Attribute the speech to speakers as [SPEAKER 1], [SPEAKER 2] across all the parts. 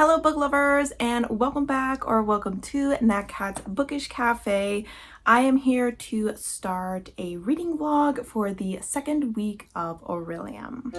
[SPEAKER 1] Hello book lovers, and welcome back or welcome to Nat Cat's Bookish Cafe. I am here to start a reading vlog for the second week of Orilium.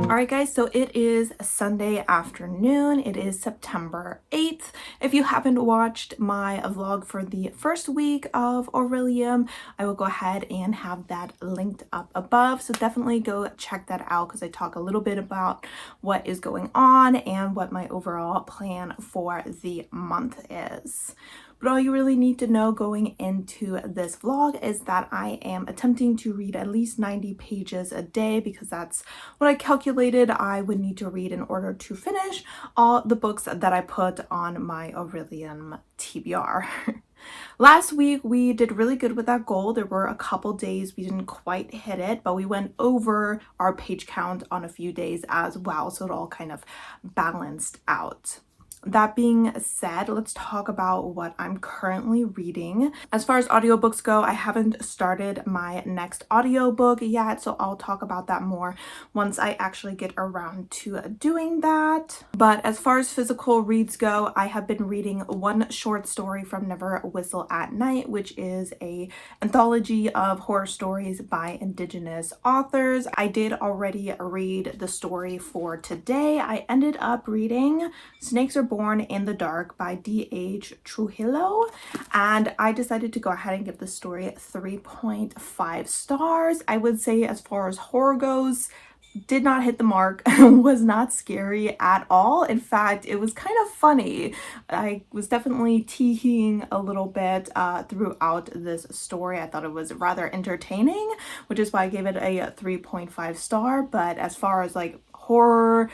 [SPEAKER 1] Alright guys, so it is Sunday afternoon. It is September 8th. If you haven't watched my vlog for the first week of Orilium, I will go ahead and have that linked up above. So definitely go check that out because I talk a little bit about what is going on and what my overall plan for the month is. But all you really need to know going into this vlog is that I am attempting to read at least 90 pages a day because that's what I calculated I would need to read in order to finish all the books that I put on my Orilium TBR. Last week we did really good with that goal. There were a couple days we didn't quite hit it, but we went over our page count on a few days as well, so it all kind of balanced out. That being said, let's talk about what I'm currently reading. As far as audiobooks go, I haven't started my next audiobook yet, so I'll talk about that more once I actually get around to doing that. But as far as physical reads go, I have been reading one short story from Never Whistle at Night, which is an anthology of horror stories by Indigenous authors. I did already read the story for today. I ended up reading Snakes Are Born in the Dark by D.H. Trujillo, and I decided to go ahead and give the story 3.5 stars. I would say as far as horror goes, did not hit the mark, was not scary at all. In fact, it was kind of funny. I was definitely teehing a little bit throughout this story. I thought it was rather entertaining, which is why I gave it a 3.5 star. But as far as like horror,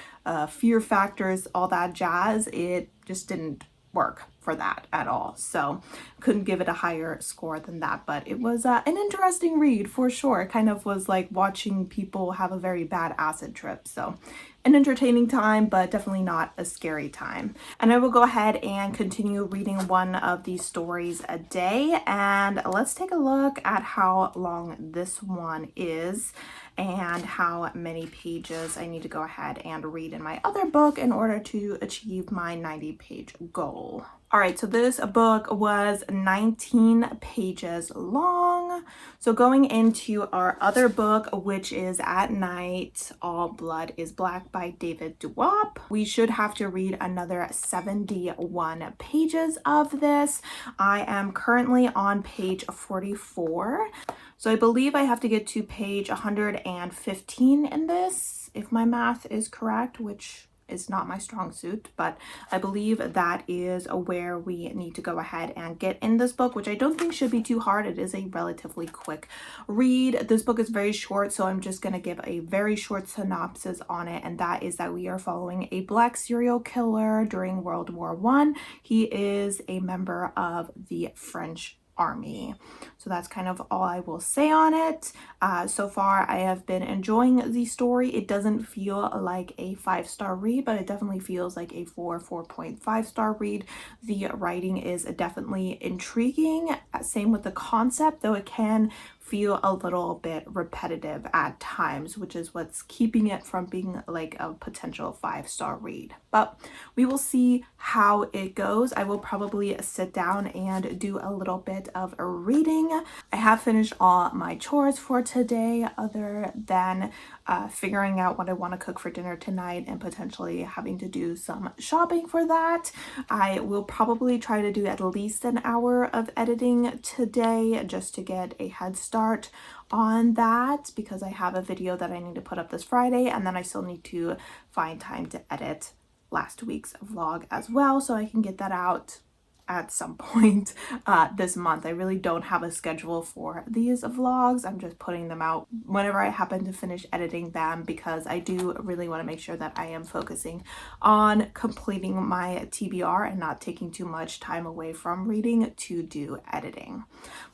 [SPEAKER 1] fear factors, all that jazz, it just didn't work for that at all. So couldn't give it a higher score than that, but it was an interesting read for sure. It kind of was like watching people have a very bad acid trip. So an entertaining time, but definitely not a scary time. And I will go ahead and continue reading one of these stories a day. And let's take a look at how long this one is and how many pages I need to go ahead and read in my other book in order to achieve my 90-page goal. All right, so this book was 19 pages long. So going into our other book, which is At Night, All Blood is Black by David Duop, we should have to read another 71 pages of this. I am currently on page 44. So I believe I have to get to page 115 in this, if my math is correct, which is not my strong suit, but I believe that is where we need to go ahead and get in this book, which I don't think should be too hard. It is a relatively quick read. This book is very short, so I'm just going to give a very short synopsis on it, and that is that we are following a Black serial killer during World War I. He is a member of the French Army. So that's kind of all I will say on it. So far I have been enjoying the story. It doesn't feel like a 5-star read, but it definitely feels like a 4.5 star read. The writing is definitely intriguing. Same with the concept, though it can feel a little bit repetitive at times, which is what's keeping it from being like a potential 5-star read. But we will see how it goes. I will probably sit down and do a little bit of a reading. I have finished all my chores for today, other than figuring out what I want to cook for dinner tonight and potentially having to do some shopping for that. I will probably try to do at least an hour of editing today just to get a head start on that, because I have a video that I need to put up this Friday, and then I still need to find time to edit last week's vlog as well, so I can get that out at some point this month. I really don't have a schedule for these vlogs. I'm just putting them out whenever I happen to finish editing them, because I do really want to make sure that I am focusing on completing my TBR and not taking too much time away from reading to do editing.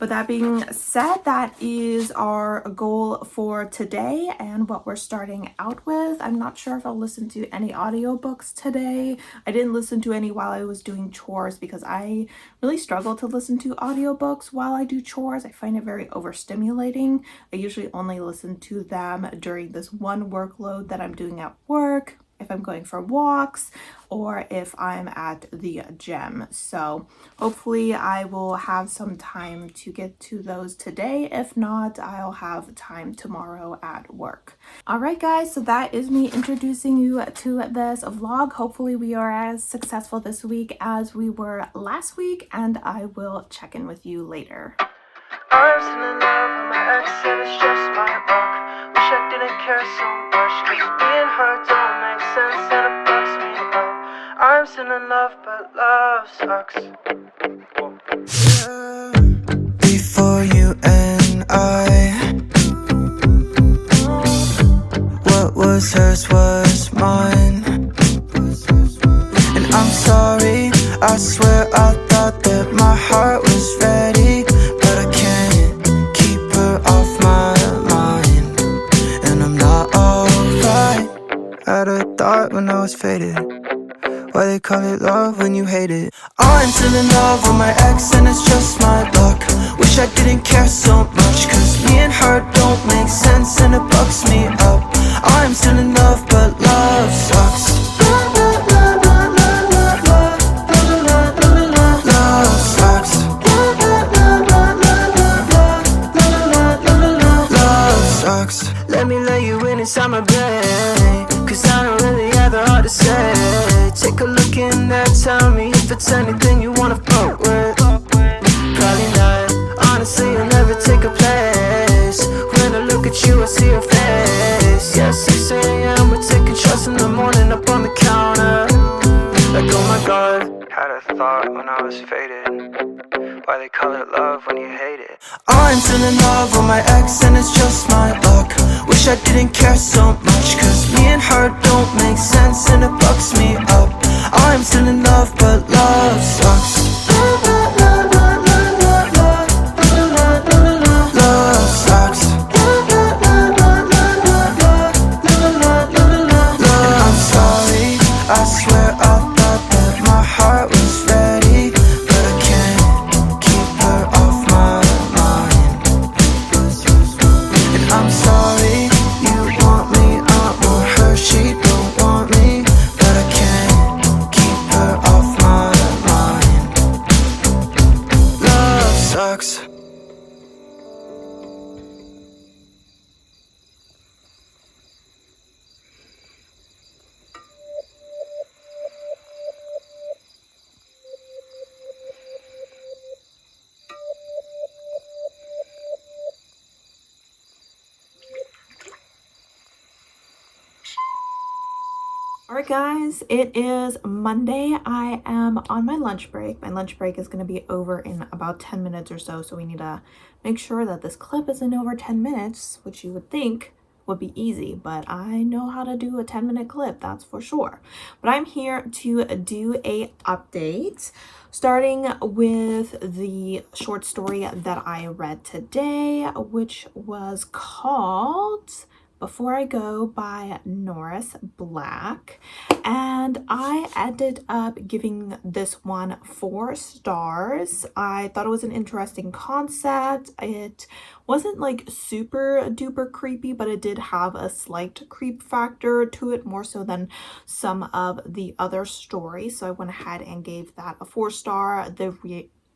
[SPEAKER 1] But that being said, that is our goal for today and what we're starting out with. I'm not sure if I'll listen to any audiobooks today. I didn't listen to any while I was doing chores because I I really struggle to listen to audiobooks while I do chores. I find it very overstimulating. I usually only listen to them during this one workload that I'm doing at work, if I'm going for walks, or if I'm at the gym. So hopefully I will have some time to get to those today. If not, I'll have time tomorrow at work. All right, guys, so that is me introducing you to this vlog. Hopefully we are as successful this week as we were last week, and I will check in with you later. I'm still in love with my ex and it's just my luck. Wish I didn't care so much, cause me and her don't make sense and it fucks me up. I'm still in love but love sucks. Before you and I, what was hers was mine. And I'm sorry, I swear I thought that my heart was ready, but I can't keep her off my mind. And I'm not alright. Had a thought when I was faded, why they call it love when you hate it. I'm still in love with my ex and it's just my luck. Wish I didn't care so much, cause me and her don't make sense and it bugs me up. I'm still in love but love sucks. Love sucks. Love sucks. Let me let you in inside my brain, cause I don't really have the heart to say. Take a look in there, tell me if it's anything you wanna fuck with. Probably not, honestly you'll never take a place. When I look at you I see your face. Yeah, 6 a.m. we're taking shots in the morning up on the counter. Like oh my god, had a thought when I was faded, why they call it love when you hate it. I'm still in love with my ex and it's just my luck. Wish I didn't care so much, cause me and her don't make sense and it bugs me up. I'm still in love but love sucks. Love sucks. I'm sorry, I swear I thought that my heart was ready, but I can't keep her off my mind. And I'm sorry, you want me, I want her, she don't want me, but I can't keep her off my mind. Love sucks. Alright guys, it is Monday. I am on my lunch break. My lunch break is going to be over in about 10 minutes or so, so we need to make sure that this clip isn't over 10 minutes, which you would think would be easy, but I know how to do a 10-minute clip, that's for sure. But I'm here to do a update, starting with the short story that I read today, which was called Before I Go by Norris Black, and I ended up giving this one 4 stars. I thought it was an interesting concept. It wasn't like super duper creepy, but it did have a slight creep factor to it, more so than some of the other stories, so I went ahead and gave that a 4 star.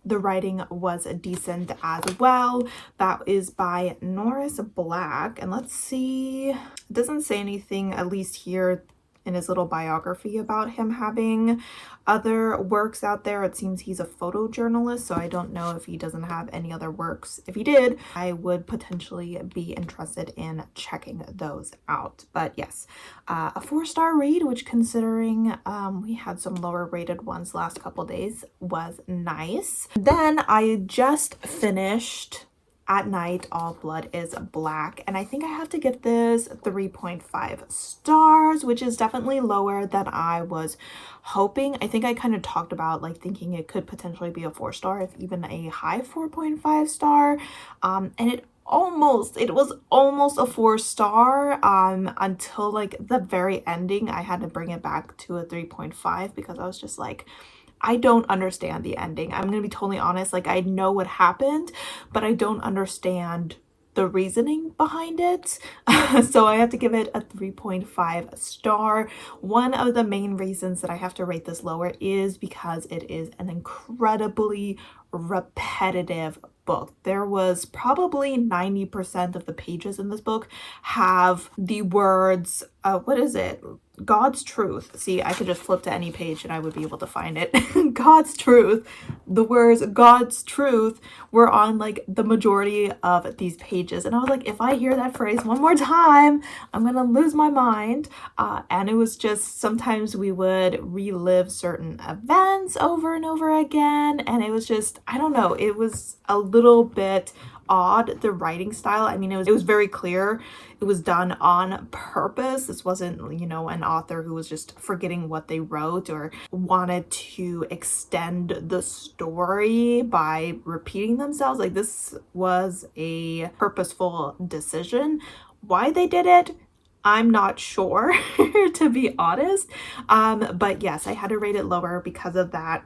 [SPEAKER 1] The writing was decent as well. That is by Norris Black. And let's see, it doesn't say anything, at least here in his little biography, about him having other works out there. It seems he's a photojournalist, so I don't know if he doesn't have any other works. If he did, I would potentially be interested in checking those out. But yes, a 4-star read, which considering we had some lower rated ones last couple days, was nice. Then I just finished At Night All Blood is Black, and I think I have to give this 3.5 stars, which is definitely lower than I was hoping. I think I kind of talked about like thinking it could potentially be a 4-star, if even a high 4.5 star, and it was almost a 4-star until like the very ending. I had to bring it back to a 3.5 because I was just like, I don't understand the ending. I'm gonna be totally honest. Like, I know what happened, but I don't understand the reasoning behind it. So I have to give it a 3.5 star. One of the main reasons that I have to rate this lower is because it is an incredibly repetitive book. There was probably 90% of the pages in this book have the words, what is it? God's truth. See, I could just flip to any page and I would be able to find it. God's truth. The words God's truth were on like the majority of these pages. And I was like, if I hear that phrase one more time, I'm going to lose my mind. And it was just, sometimes we would relive certain events over and over again. And it was just, I don't know, it was a little bit odd, the writing style. I mean, it was very clear it was done on purpose. This wasn't, you know, an author who was just forgetting what they wrote or wanted to extend the story by repeating themselves. Like, this was a purposeful decision. Why they did it, I'm not sure, to be honest. But yes, I had to rate it lower because of that.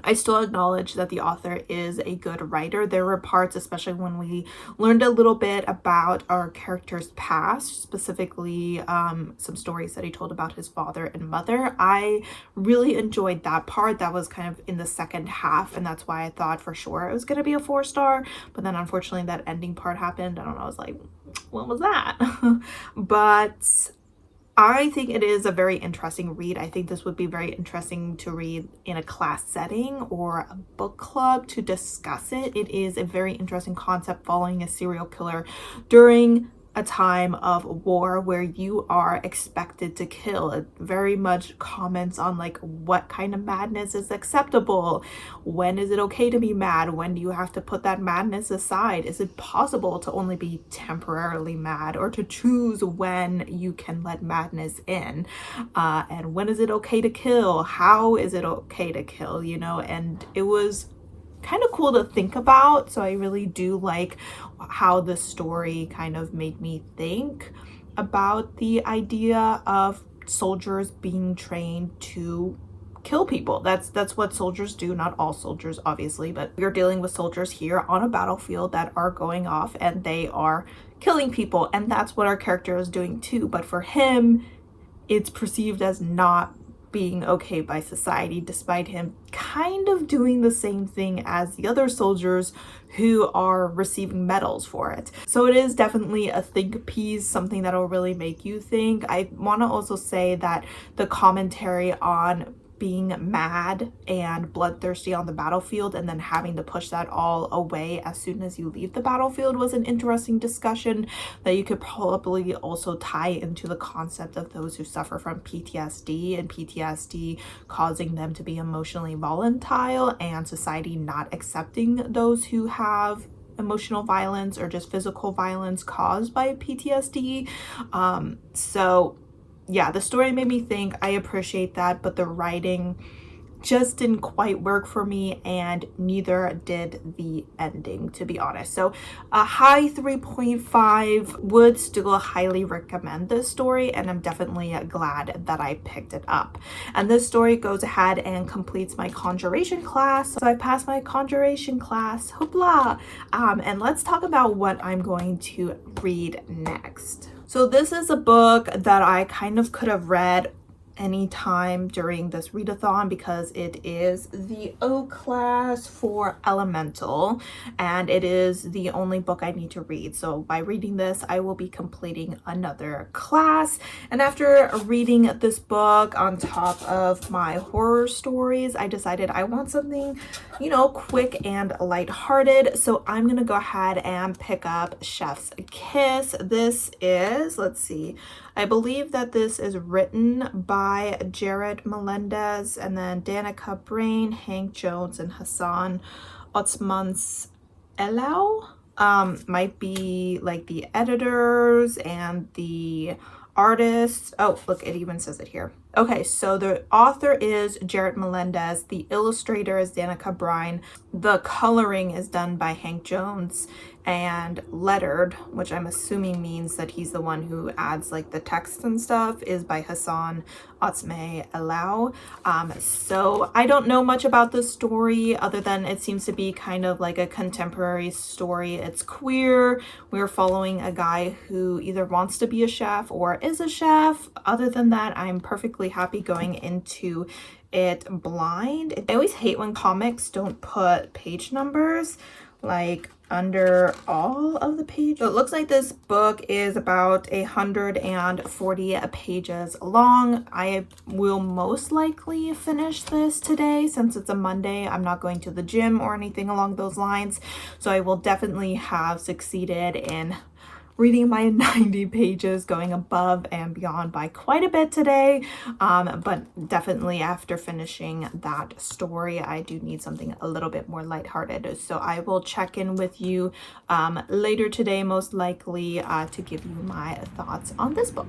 [SPEAKER 1] I still acknowledge that the author is a good writer. There were parts, especially when we learned a little bit about our character's past, specifically some stories that he told about his father and mother. I really enjoyed that part. That was kind of in the second half, and that's why I thought for sure it was going to be a 4-star. But then unfortunately that ending part happened. I don't know, I was like, what was that? But I think it is a very interesting read. I think this would be very interesting to read in a class setting or a book club to discuss it. It is a very interesting concept following a serial killer during a time of war where you are expected to kill. It very much comments on like what kind of madness is acceptable. When is it okay to be mad? When do you have to put that madness aside? Is it possible to only be temporarily mad or to choose when you can let madness in? And when is it okay to kill? How is it okay to kill? You know, and it was kind of cool to think about. So I really do like how the story kind of made me think about the idea of soldiers being trained to kill people. That's what soldiers do. Not all soldiers, obviously, but we're dealing with soldiers here on a battlefield that are going off and they are killing people, and that's what our character is doing too. But for him, it's perceived as not being okay by society, despite him kind of doing the same thing as the other soldiers who are receiving medals for it. So it is definitely a think piece, something that'll really make you think. I want to also say that the commentary on being mad and bloodthirsty on the battlefield and then having to push that all away as soon as you leave the battlefield was an interesting discussion that you could probably also tie into the concept of those who suffer from PTSD and PTSD causing them to be emotionally volatile and society not accepting those who have emotional violence or just physical violence caused by PTSD. So yeah, the story made me think. I appreciate that, but the writing just didn't quite work for me, and neither did the ending, to be honest. So a high 3.5, would still highly recommend this story, and I'm definitely glad that I picked it up. And this story goes ahead and completes my conjuration class. So I passed my conjuration class, hoopla. And let's talk about what I'm going to read next. So this is a book that I kind of could have read anytime during this readathon because it is the O class for Elemental, and it is the only book I need to read. So by reading this, I will be completing another class. And after reading this book on top of my horror stories, I decided I want something, you know, quick and lighthearted. So I'm gonna go ahead and pick up Chef's Kiss. This is, let's see, I believe that this is written by Jared Melendez and then Danica Brain, Hank Jones, and Hassan Otsmans Elau. Might be like the editors and the artists. Oh, look, it even says it here. Okay, so the author is Jared Melendez. The illustrator is Danica Brine. The coloring is done by Hank Jones. and lettered, which I'm assuming means that he's the one who adds like the text and stuff, is by Hassan Otsmane Elau. So I don't know much about this story other than it seems to be kind of like a contemporary story. It's queer. We're following a guy who either wants to be a chef or is a chef. Other than that, I'm perfectly happy going into it blind. I always hate when comics don't put page numbers like under all of the pages. So it looks like this book is about 140 pages long. I will most likely finish this today since it's a Monday. I'm not going to the gym or anything along those lines, so I will definitely have succeeded in reading my 90 pages, going above and beyond by quite a bit today. But definitely after finishing that story, I do need something a little bit more lighthearted. So I will check in with you later today, most likely, to give you my thoughts on this book.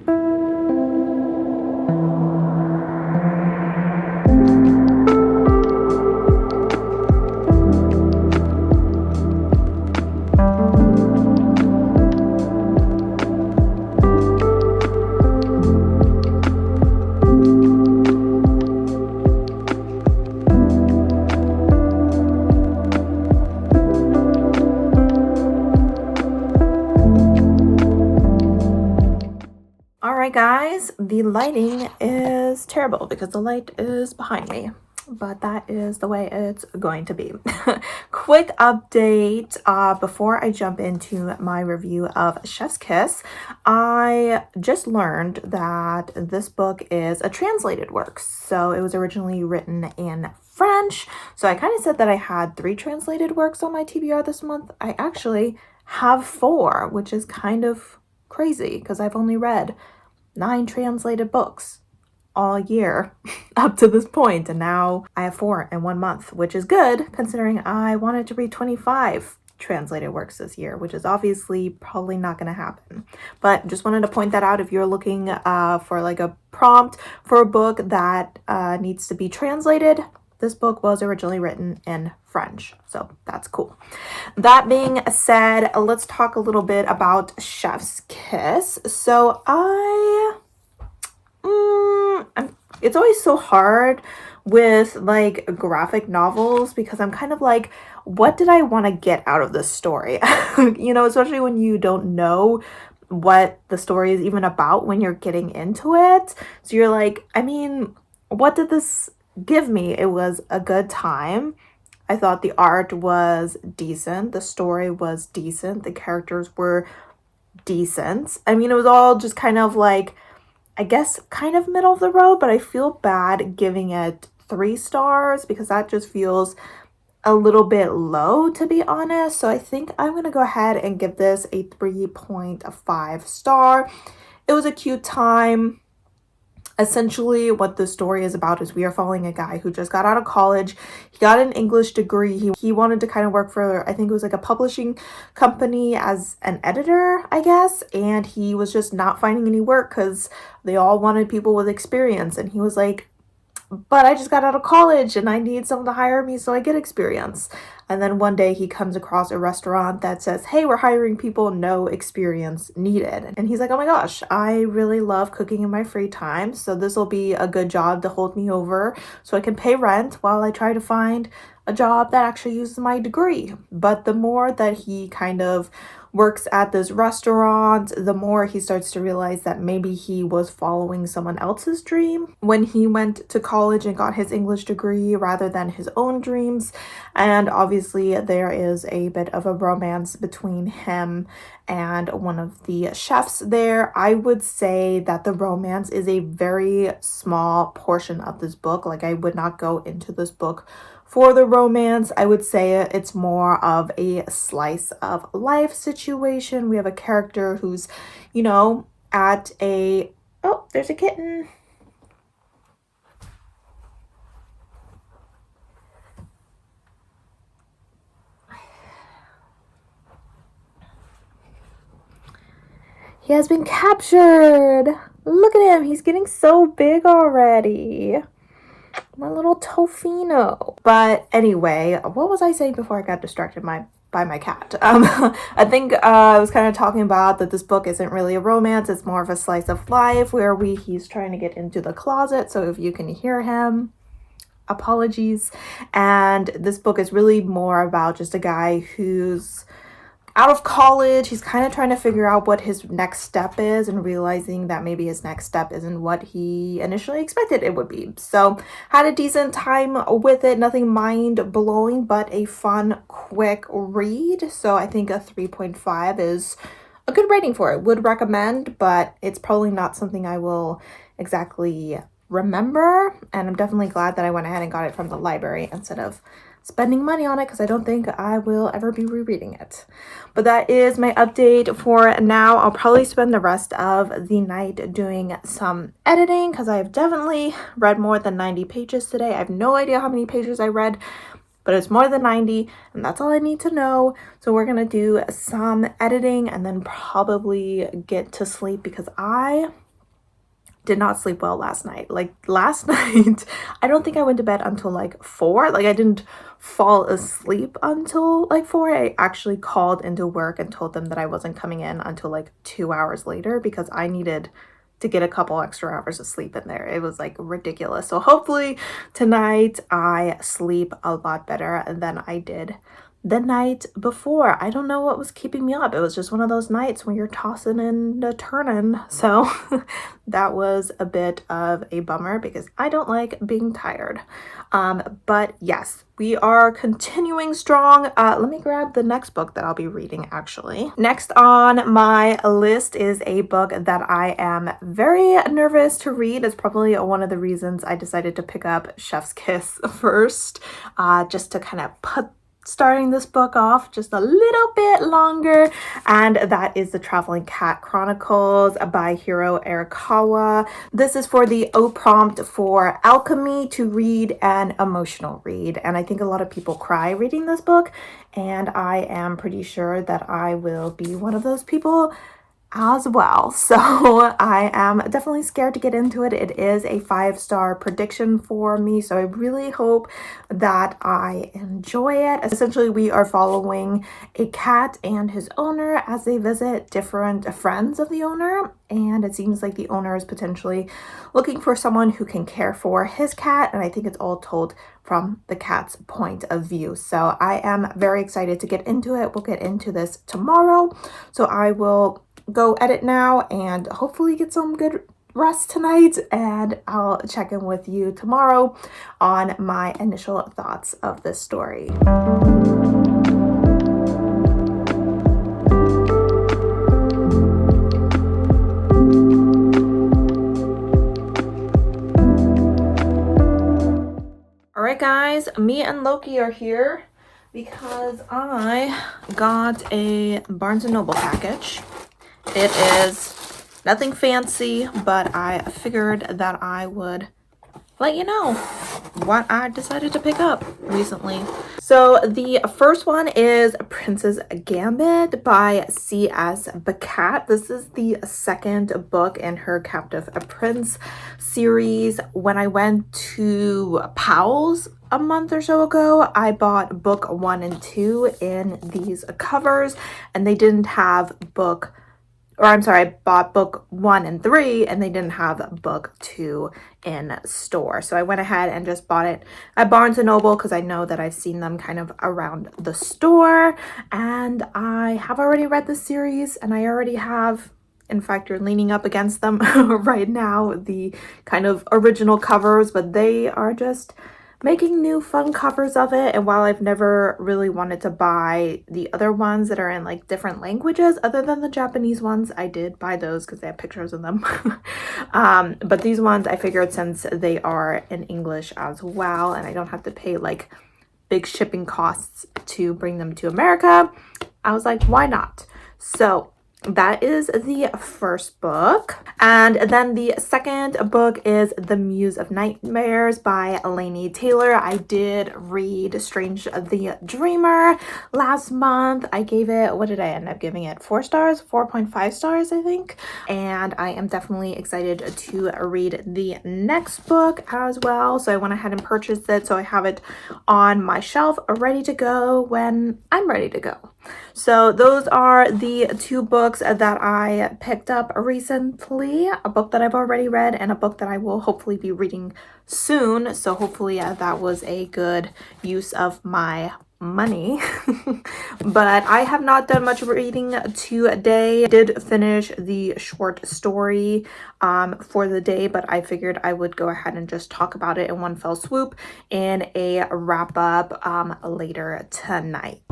[SPEAKER 1] Guys, the lighting is terrible because the light is behind me, but that is the way it's going to be. Quick update before I jump into my review of Chef's Kiss. I just learned that this book is a translated work, so it was originally written in French. So I kind of said that I had 3 translated works on my TBR this month. I actually have 4, which is kind of crazy because I've only read 9 translated books all year up to this point, and now I have 4 in 1 month, which is good considering I wanted to read 25 translated works this year, which is obviously probably not going to happen. But just wanted to point that out if you're looking for like a prompt for a book that needs to be translated. This book was originally written in French, so that's cool. That being said, let's talk a little bit about Chef's Kiss. So it's always so hard with like graphic novels because I'm kind of like, what did I want to get out of this story? You know, especially when you don't know what the story is even about when you're getting into it. So you're like, I mean, what did this give me? It was a good time. I thought the art was decent. The story was decent. The characters were decent. I mean, it was all just kind of like, I guess, kind of middle of the road, but I feel bad giving it 3 stars because that just feels a little bit low, to be honest. So I think I'm going to go ahead and give this a 3.5 star. It was a cute time. Essentially, what the story is about is we are following a guy who just got out of college. He got an English degree. He wanted to kind of work for, I think it was like a publishing company as an editor, I guess. And he was just not finding any work because they all wanted people with experience. And he was like, but I just got out of college and I need someone to hire me so I get experience. And then one day he comes across a restaurant that says, hey, we're hiring people, no experience needed. And he's like, oh my gosh, I really love cooking in my free time. So this will be a good job to hold me over so I can pay rent while I try to find a job that actually uses my degree. But the more that he kind of works at this restaurant, the more he starts to realize that maybe he was following someone else's dream when he went to college and got his English degree rather than his own dreams. And obviously there is a bit of a romance between him and one of the chefs there. I would say that the romance is a very small portion of this book. Like, I would not go into this book for the romance. I would say it's more of a slice of life situation. We have a character who's, you know, at a... Oh, there's a kitten. He has been captured. Look at him. He's getting so big already. My little Tofino. But anyway, what was I saying before I got distracted? My by my cat. I think I was kind of talking about that this book isn't really a romance, it's more of a slice of life where he's trying to get into the closet, so if you can hear him, apologies. And this book is really more about just a guy who's out of college. He's kind of trying to figure out what his next step is and realizing that maybe his next step isn't what he initially expected it would be. So had a decent time with it, nothing mind-blowing, but a fun, quick read. So I think a 3.5 is a good rating for it. Would recommend, but it's probably not something I will exactly remember. And I'm definitely glad that I went ahead and got it from the library instead of spending money on it, because I don't think I will ever be rereading it. But that is my update for now. I'll probably spend the rest of the night doing some editing, because I have definitely read more than 90 pages today. I have no idea how many pages I read, but it's more than 90, and that's all I need to know. So we're gonna do some editing and then probably get to sleep, because I did not sleep well last night. Like last night, I don't think I went to bed until like 4. Like I didn't fall asleep until like 4. I actually called into work and told them that I wasn't coming in until like 2 hours later, because I needed to get a couple extra hours of sleep in there. It was like ridiculous. So hopefully tonight I sleep a lot better than I did the night before. I don't know what was keeping me up. It was just one of those nights when you're tossing and turning. So that was a bit of a bummer, because I don't like being tired. But yes, we are continuing strong. Let me grab the next book that I'll be reading actually. Next on my list is a book that I am very nervous to read. It's probably one of the reasons I decided to pick up Chef's Kiss first, just to kind of put starting this book off just a little bit longer, and that is The Traveling Cat Chronicles by Hiro Arakawa. This is for the O prompt for alchemy to read an emotional read, and I think a lot of people cry reading this book, and I am pretty sure that I will be one of those people as well. So I am definitely scared to get into it. It is a 5-star prediction for me, so I really hope that I enjoy it. Essentially, we are following a cat and his owner as they visit different friends of the owner, and it seems like the owner is potentially looking for someone who can care for his cat, and I think it's all told from the cat's point of view. So I am very excited to get into it. We'll get into this tomorrow, so I will go edit now and hopefully get some good rest tonight, and I'll check in with you tomorrow on my initial thoughts of this story. Alright guys, me and Loki are here because I got a Barnes & Noble package. It is nothing fancy, but I figured that I would let you know what I decided to pick up recently. So the first one is Princess Gambit by C.S. Beckett. This is the second book in her Captive Prince series. When I went to Powell's a month or so ago, I bought book 1 and 2 in these covers, and they didn't have I bought book 1 and 3 and they didn't have book 2 in store. So I went ahead and just bought it at Barnes & Noble because I know that I've seen them kind of around the store, and I have already read the series, and I already have, in fact, you're leaning up against them right now, the kind of original covers, but they are just making new fun covers of it. And while I've never really wanted to buy the other ones that are in like different languages other than the Japanese ones, I did buy those because they have pictures of them. But these ones I figured, since they are in English as well and I don't have to pay like big shipping costs to bring them to America, I was like, why not? So that is the first book. And then the second book is The Muse of Nightmares by Laini Taylor. I did read Strange the Dreamer last month. I gave it, what did I end up giving it? 4 stars? 4.5 stars, I think. And I am definitely excited to read the next book as well. So I went ahead and purchased it. So I have it on my shelf ready to go when I'm ready to go. So those are the 2 books that I picked up recently, a book that I've already read and a book that I will hopefully be reading soon. So hopefully that was a good use of my money. But I have not done much reading today. I did finish the short story for the day, but I figured I would go ahead and just talk about it in one fell swoop in a wrap up later tonight.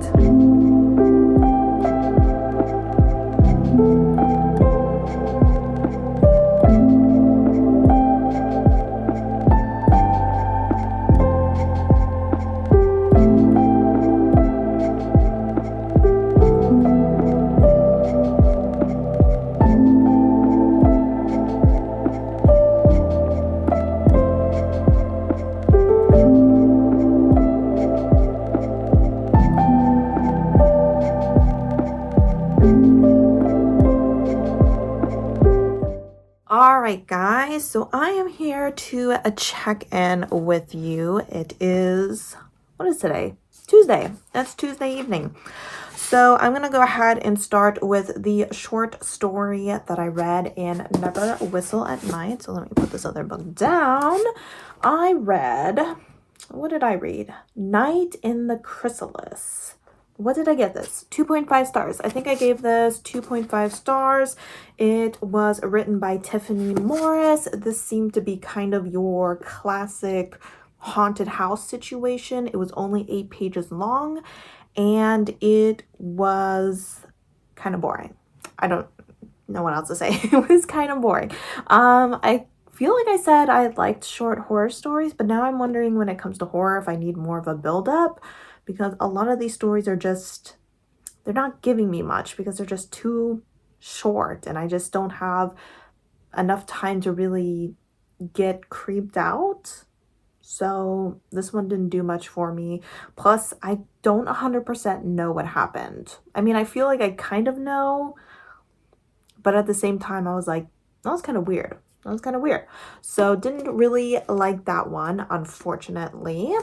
[SPEAKER 1] Alright guys, so I am here to check in with you. It is, what is today? Tuesday. That's Tuesday evening. So I'm going to go ahead and start with the short story that I read in Never Whistle at Night. So let me put this other book down. I read, what did I read? Night in the Chrysalis. What did I get this? 2.5 stars. I think I gave this 2.5 stars. It was written by Tiffany Morris. This seemed to be kind of your classic haunted house situation. It was only 8 pages long and it was kind of boring. I don't know what else to say. It was kind of boring. I feel like I said I liked short horror stories, but now I'm wondering when it comes to horror if I need more of a build-up, because a lot of these stories are just, they're not giving me much because they're just too short and I just don't have enough time to really get creeped out. So this one didn't do much for me. Plus, I don't 100% know what happened. I mean, I feel like I kind of know, but at the same time, I was like, that was kind of weird. That was kind of weird. So didn't really like that one, unfortunately.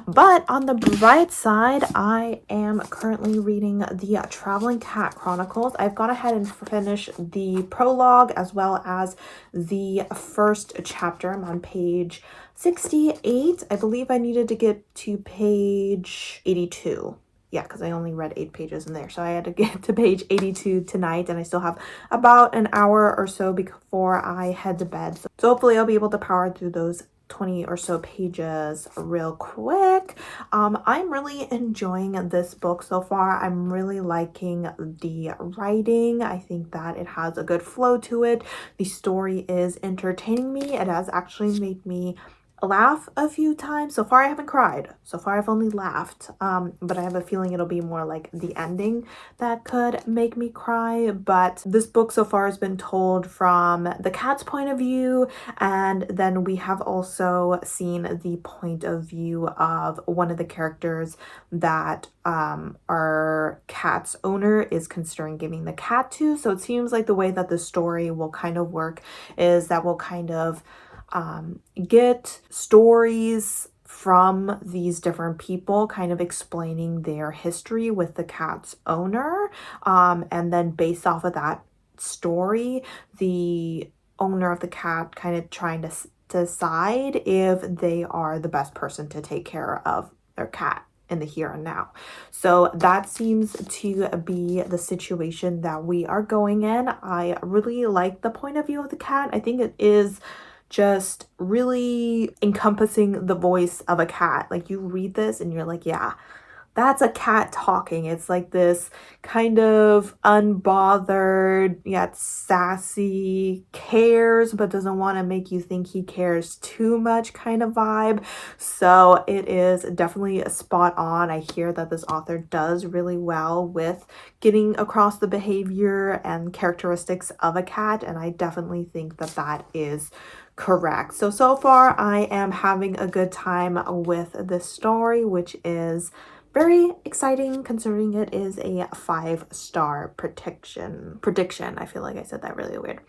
[SPEAKER 1] But on the bright side, I am currently reading the Traveling Cat Chronicles. I've gone ahead and finished the prologue as well as the first chapter. I'm on page 68. I believe I needed to get to page 82. Yeah, because I only read 8 pages in there. So I had to get to page 82 tonight, and I still have about an hour or so before I head to bed. So hopefully I'll be able to power through those 20 or so pages real quick. I'm really enjoying this book so far. I'm really liking the writing. I think that it has a good flow to it. The story is entertaining me. It has actually made me laugh a few times. So far I haven't cried. So far I've only laughed. But I have a feeling it'll be more like the ending that could make me cry. But this book so far has been told from the cat's point of view, and then we have also seen the point of view of one of the characters that our cat's owner is considering giving the cat to. So it seems like the way that the story will kind of work is that we'll kind of get stories from these different people kind of explaining their history with the cat's owner, and then based off of that story, the owner of the cat kind of trying to decide if they are the best person to take care of their cat in the here and now. So that seems to be the situation that we are going in. I really like the point of view of the cat. I think it is just really encompassing the voice of a cat. Like, you read this and you're like, yeah, that's a cat talking. It's like this kind of unbothered yet sassy, cares but doesn't want to make you think he cares too much kind of vibe. So it is definitely spot on. I hear that this author does really well with getting across the behavior and characteristics of a cat, and I definitely think that that is correct. So far I am having a good time with this story, which is very exciting considering it is a 5-star prediction. I feel like I said that really weird.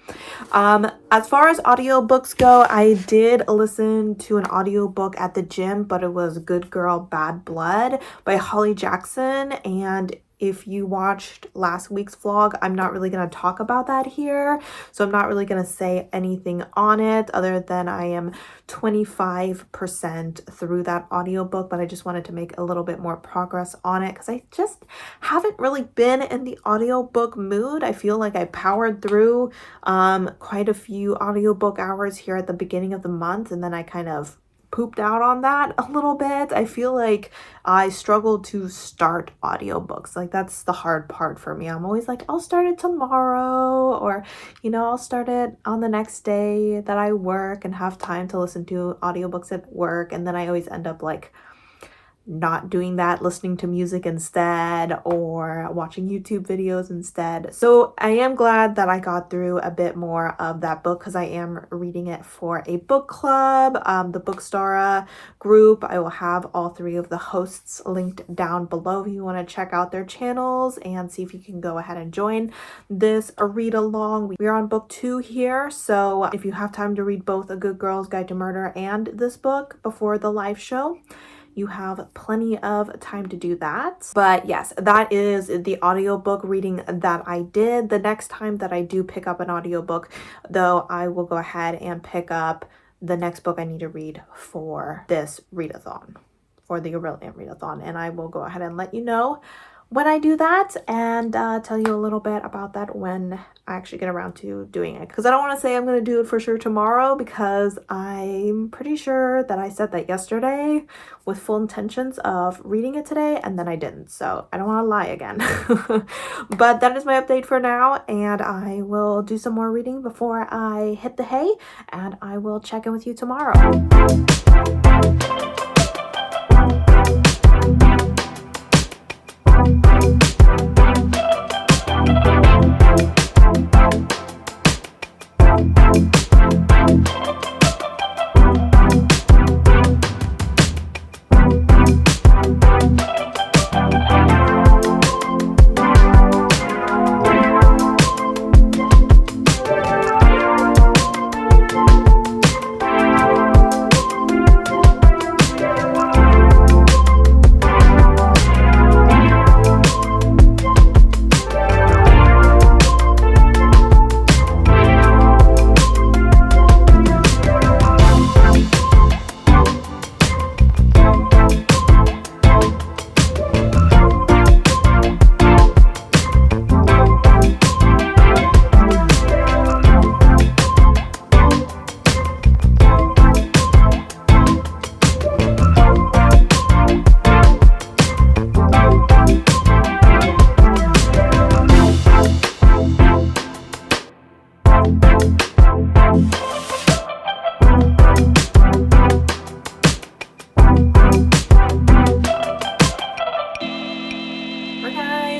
[SPEAKER 1] As far as audiobooks go, I did listen to an audiobook at the gym, but it was Good Girl Bad Blood by Holly Jackson, and if you watched last week's vlog, I'm not really going to talk about that here. So I'm not really going to say anything on it other than I am 25% through that audiobook, but I just wanted to make a little bit more progress on it because I just haven't really been in the audiobook mood. I feel like I powered through quite a few audiobook hours here at the beginning of the month, and then I kind of pooped out on that a little bit. I feel like I struggle to start audiobooks. Like that's the hard part for me. I'm always like, I'll start it tomorrow, or I'll start it on the next day that I work and have time to listen to audiobooks at work, and then I always end up like not doing that, listening to music instead or watching YouTube videos instead. So I am glad that I got through a bit more of that book because I am reading it for a book club, the BookStara group. I will have all 3 of the hosts linked down below if you want to check out their channels and see if you can go ahead and join this read along. We're on book 2 here, so if you have time to read both A Good Girl's Guide to Murder and this book before the live show, you have plenty of time to do that. But yes, that is the audiobook reading that I did. The next time that I do pick up an audiobook, though, I will go ahead and pick up the next book I need to read for this readathon, for the Orilium Readathon, and I will go ahead and let you know when I do that and tell you a little bit about that when I actually get around to doing it. Because I don't want to say I'm going to do it for sure tomorrow, because I'm pretty sure that I said that yesterday with full intentions of reading it today, and then I didn't. So I don't want to lie again. But that is my update for now, and I will do some more reading before I hit the hay, and I will check in with you tomorrow.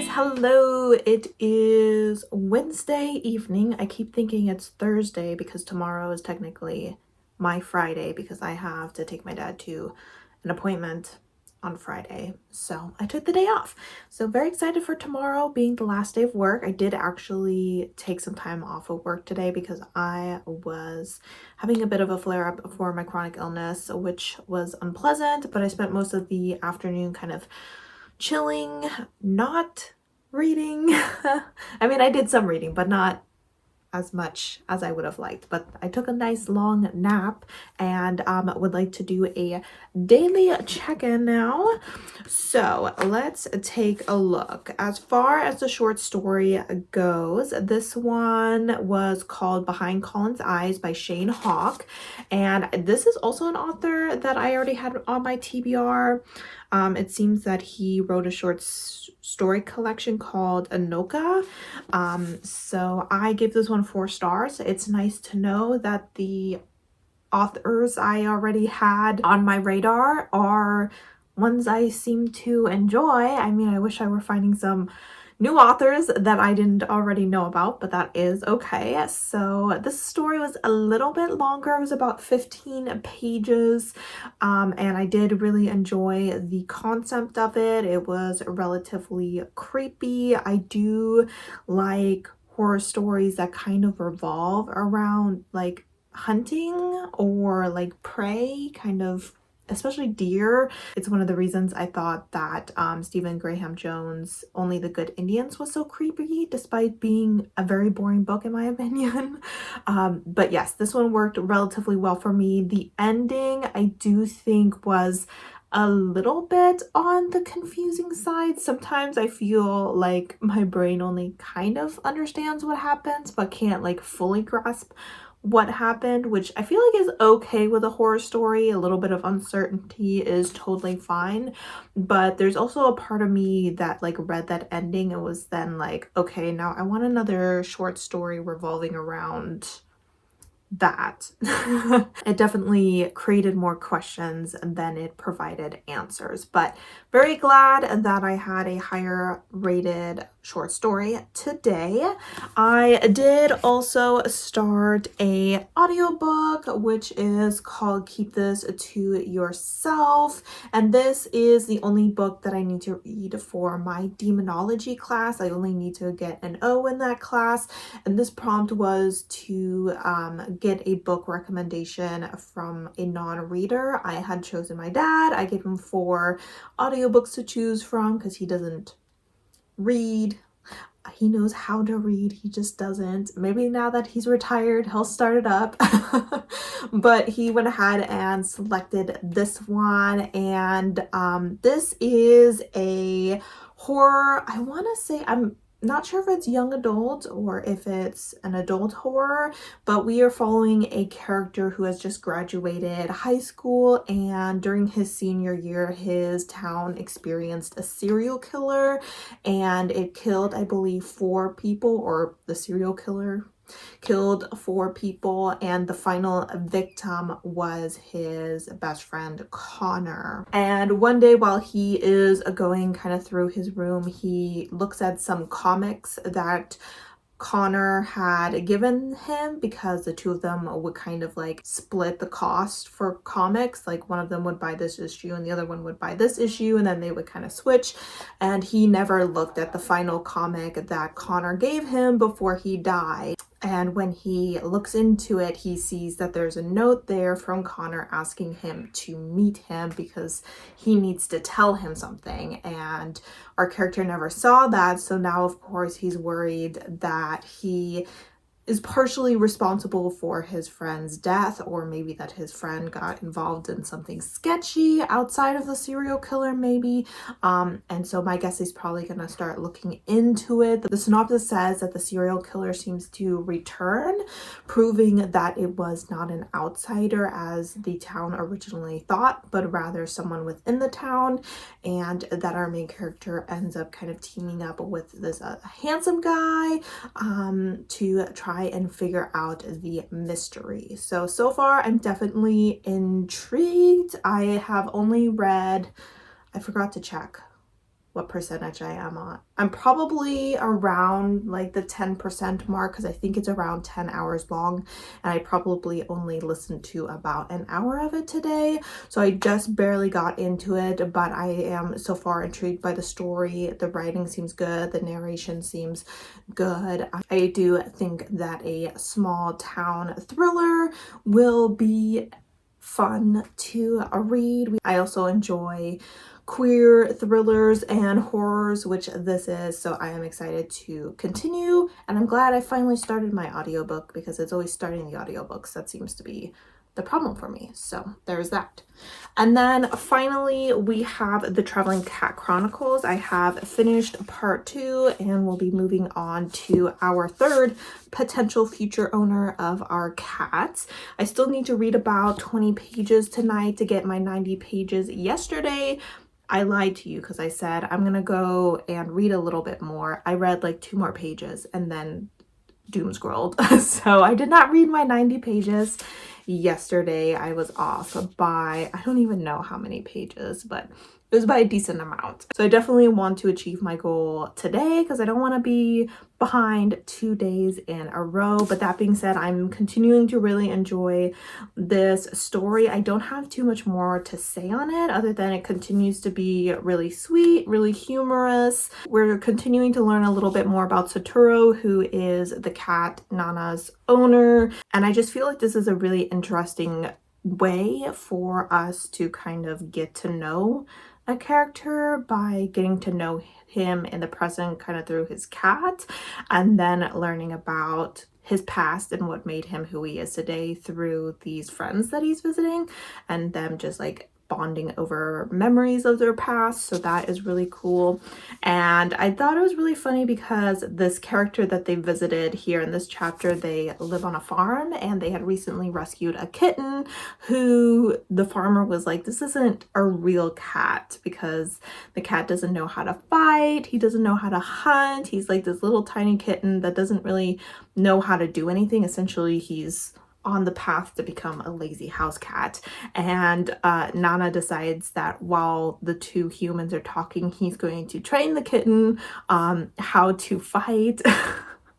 [SPEAKER 1] Hello, it is Wednesday evening. I keep thinking it's Thursday because tomorrow is technically my Friday because I have to take my dad to an appointment on Friday. So I took the day off. So very excited for tomorrow being the last day of work. I did actually take some time off of work today because I was having a bit of a flare-up for my chronic illness, which was unpleasant, but I spent most of the afternoon kind of chilling, not reading. I mean, I did some reading, but not as much as I would have liked, but I took a nice long nap and would like to do a daily check-in now. So let's take a look. As far as the short story goes, this one was called Behind Colin's Eyes by Shane Hawk, and this is also an author that I already had on my TBR. It seems that he wrote a short story collection called Anoka. So I gave this one 4 stars. It's nice to know that the authors I already had on my radar are ones I seem to enjoy. I mean, I wish I were finding some new authors that I didn't already know about, but that is okay. So this story was a little bit longer. It was about 15 pages, and I did really enjoy the concept of it. It was relatively creepy. I do like horror stories that kind of revolve around like hunting or like prey, kind of, especially deer. It's one of the reasons I thought that Stephen Graham Jones' Only the Good Indians was so creepy, despite being a very boring book in my opinion. But yes, this one worked relatively well for me. The ending I do think was a little bit on the confusing side. Sometimes I feel like my brain only kind of understands what happens but can't like fully grasp what happened, which I feel like is okay with a horror story. A little bit of uncertainty is totally fine, but there's also a part of me that like read that ending and was then like, okay, now I want another short story revolving around that. It definitely created more questions than it provided answers, but very glad that I had a higher rated short story today. I did also start a audiobook, which is called Keep This to Yourself, and this is the only book that I need to read for my demonology class. I only need to get an O in that class, and this prompt was to get a book recommendation from a non-reader. I had chosen my dad. I gave him 4 audiobooks to choose from because he doesn't read. He knows how to read, he just doesn't. Maybe now that he's retired, he'll start it up. But he went ahead and selected this one, and this is a horror. I want to say, I'm not sure if it's young adult or if it's an adult horror, but we are following a character who has just graduated high school, and during his senior year, his town experienced a serial killer, and it killed, I believe, 4 people, or the serial killer killed 4 people, and the final victim was his best friend Connor. And one day while he is going kind of through his room, he looks at some comics that Connor had given him, because the two of them would kind of like split the cost for comics. Like one of them would buy this issue and the other one would buy this issue, and then they would kind of switch. And he never looked at the final comic that Connor gave him before he died. And when he looks into it, he sees that there's a note there from Connor asking him to meet him because he needs to tell him something. And our character never saw that. So now, of course, he's worried that he is partially responsible for his friend's death, or maybe that his friend got involved in something sketchy outside of the serial killer, maybe. And so my guess is probably going to start looking into it. The synopsis says that the serial killer seems to return, proving that it was not an outsider as the town originally thought, but rather someone within the town, and that our main character ends up kind of teaming up with this handsome guy to try and figure out the mystery. So far I'm definitely intrigued. I have only read, I forgot to check what percentage I am on. I'm probably around like the 10% mark, because I think it's around 10 hours long, and I probably only listened to about an hour of it today. So I just barely got into it, but I am so far intrigued by the story. The writing seems good, the narration seems good. I do think that a small town thriller will be fun to read. I also enjoy queer thrillers and horrors, which this is. So I am excited to continue, and I'm glad I finally started my audiobook, because it's always starting the audiobooks that seems to be the problem for me. So there's that. And then finally we have the Traveling Cat Chronicles. I have finished part 2 and we'll be moving on to our third potential future owner of our cats. I still need to read about 20 pages tonight to get my 90 pages yesterday. I lied to you because I said I'm gonna go and read a little bit more. I read like 2 more pages and then doom scrolled. So I did not read my 90 pages yesterday. I was off by, I don't even know how many pages, but it was by a decent amount. So I definitely want to achieve my goal today, because I don't want to be behind 2 days in a row. But that being said, I'm continuing to really enjoy this story. I don't have too much more to say on it other than it continues to be really sweet, really humorous. We're continuing to learn a little bit more about Satoru, who is the cat Nana's owner. And I just feel like this is a really interesting way for us to kind of get to know a character by getting to know him in the present, kind of through his cat, and then learning about his past and what made him who he is today through these friends that he's visiting, and them just like bonding over memories of their past. So that is really cool. And I thought it was really funny because this character that they visited here in this chapter, they live on a farm and they had recently rescued a kitten who the farmer was like, this isn't a real cat, because the cat doesn't know how to fight, he doesn't know how to hunt, he's like this little tiny kitten that doesn't really know how to do anything. Essentially, he's on the path to become a lazy house cat. And Nana decides that while the 2 humans are talking, he's going to train the kitten how to fight.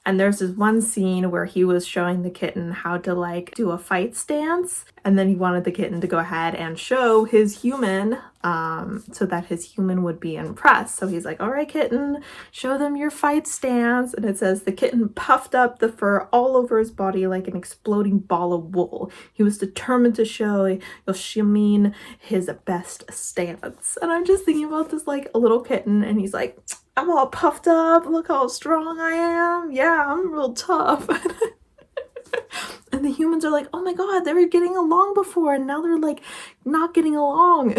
[SPEAKER 1] And there's this one scene where he was showing the kitten how to like do a fight stance, and then he wanted the kitten to go ahead and show his human so that his human would be impressed. So he's like, all right, kitten, show them your fight stance. And it says the kitten puffed up the fur all over his body like an exploding ball of wool. He was determined to show Yoshimin his best stance. And I'm just thinking about this like a little kitten, and he's like, I'm all puffed up, look how strong I am, yeah, I'm real tough. And the humans are like, oh my god, they were getting along before and now they're like not getting along,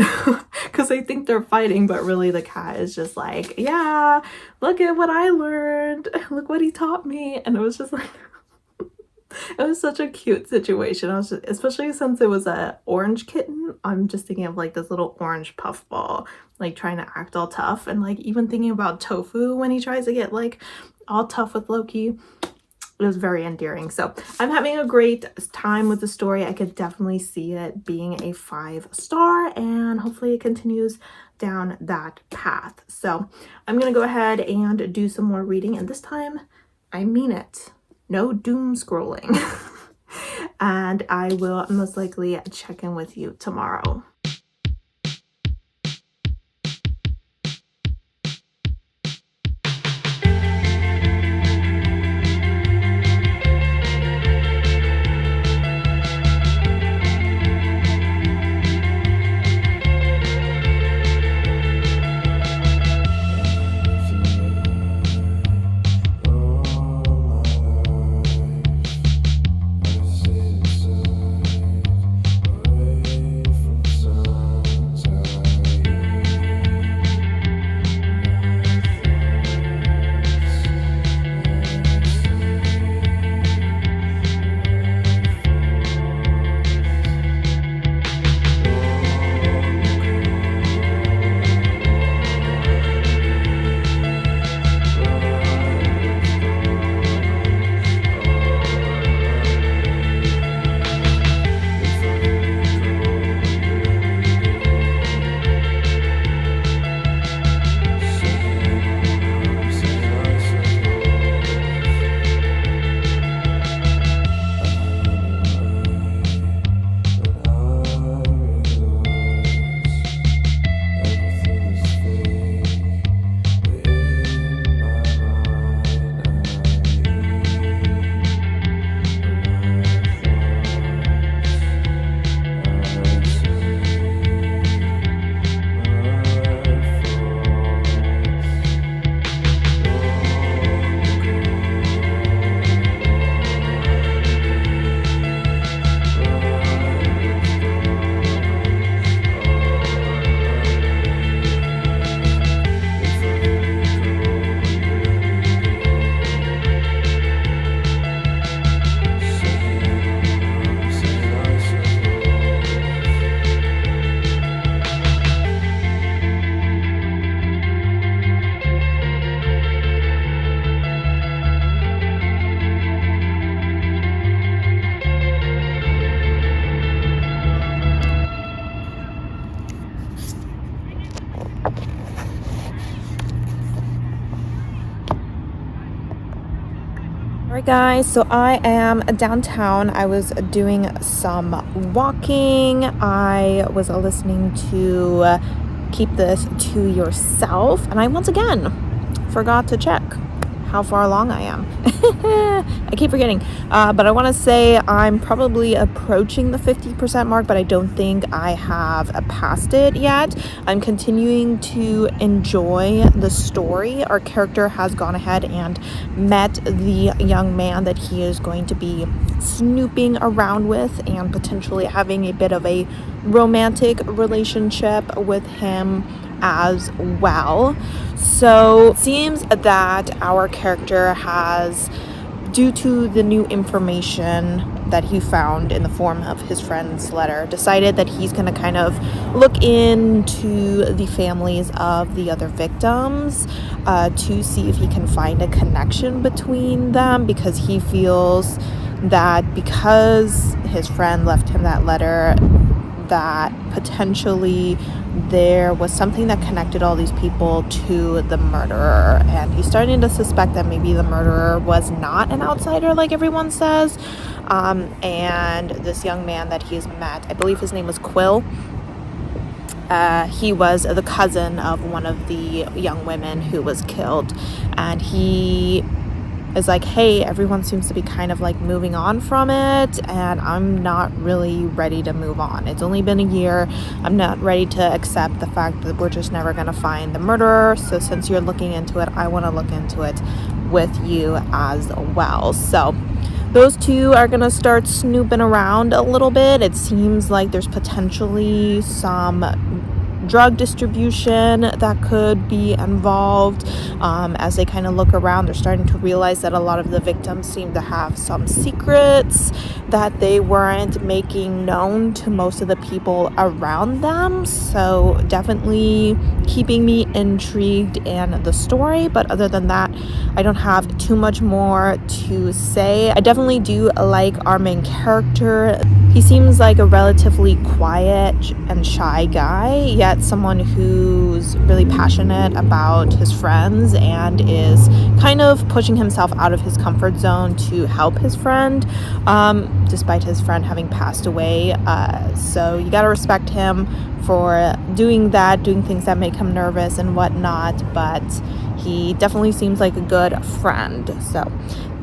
[SPEAKER 1] because they think they're fighting, but really the cat is just like, yeah, look at what I learned, look what he taught me. And it was just like it was such a cute situation. I was just, especially since it was a orange kitten, I'm just thinking of like this little orange puffball like trying to act all tough, and like even thinking about Tofu when he tries to get like all tough with Loki. It was very endearing. So I'm having a great time with the story. I could definitely see it being a 5-star, and hopefully it continues down that path. So I'm gonna go ahead and do some more reading, and this time I mean it. No doom scrolling. And I will most likely check in with you tomorrow. Alright guys, so I am downtown. I was doing some walking. I was listening to Keep This to Yourself, and I once again forgot to check how far along I am. I keep forgetting, but I want to say I'm probably approaching the 50% mark, but I don't think I have passed it yet. I'm continuing to enjoy the story. Our character has gone ahead and met the young man that he is going to be snooping around with and potentially having a bit of a romantic relationship with him as well. So it seems that our character has, due to the new information that he found in the form of his friend's letter, decided that he's going to kind of look into the families of the other victims to see if he can find a connection between them, because he feels that because his friend left him that letter, that potentially there was something that connected all these people to the murderer, and he's starting to suspect that maybe the murderer was not an outsider like everyone says. And this young man that he's met, I believe his name was Quill, he was the cousin of one of the young women who was killed, and he is like, hey, everyone seems to be kind of like moving on from it, and I'm not really ready to move on. It's only been a year. I'm not ready to accept the fact that we're just never going to find the murderer. So since you're looking into it, I want to look into it with you as well. So those two are going to start snooping around a little bit. It seems like there's potentially some drug distribution that could be involved. As they kind of look around, they're starting to realize that a lot of the victims seem to have some secrets that they weren't making known to most of the people around them. So definitely keeping me intrigued in the story, but other than that, I don't have too much more to say. I definitely do like our main character. He seems like a relatively quiet and shy guy, yet someone who's really passionate about his friends and is kind of pushing himself out of his comfort zone to help his friend, despite his friend having passed away. So you gotta respect him for doing that, doing things that make him nervous and whatnot, but he definitely seems like a good friend. So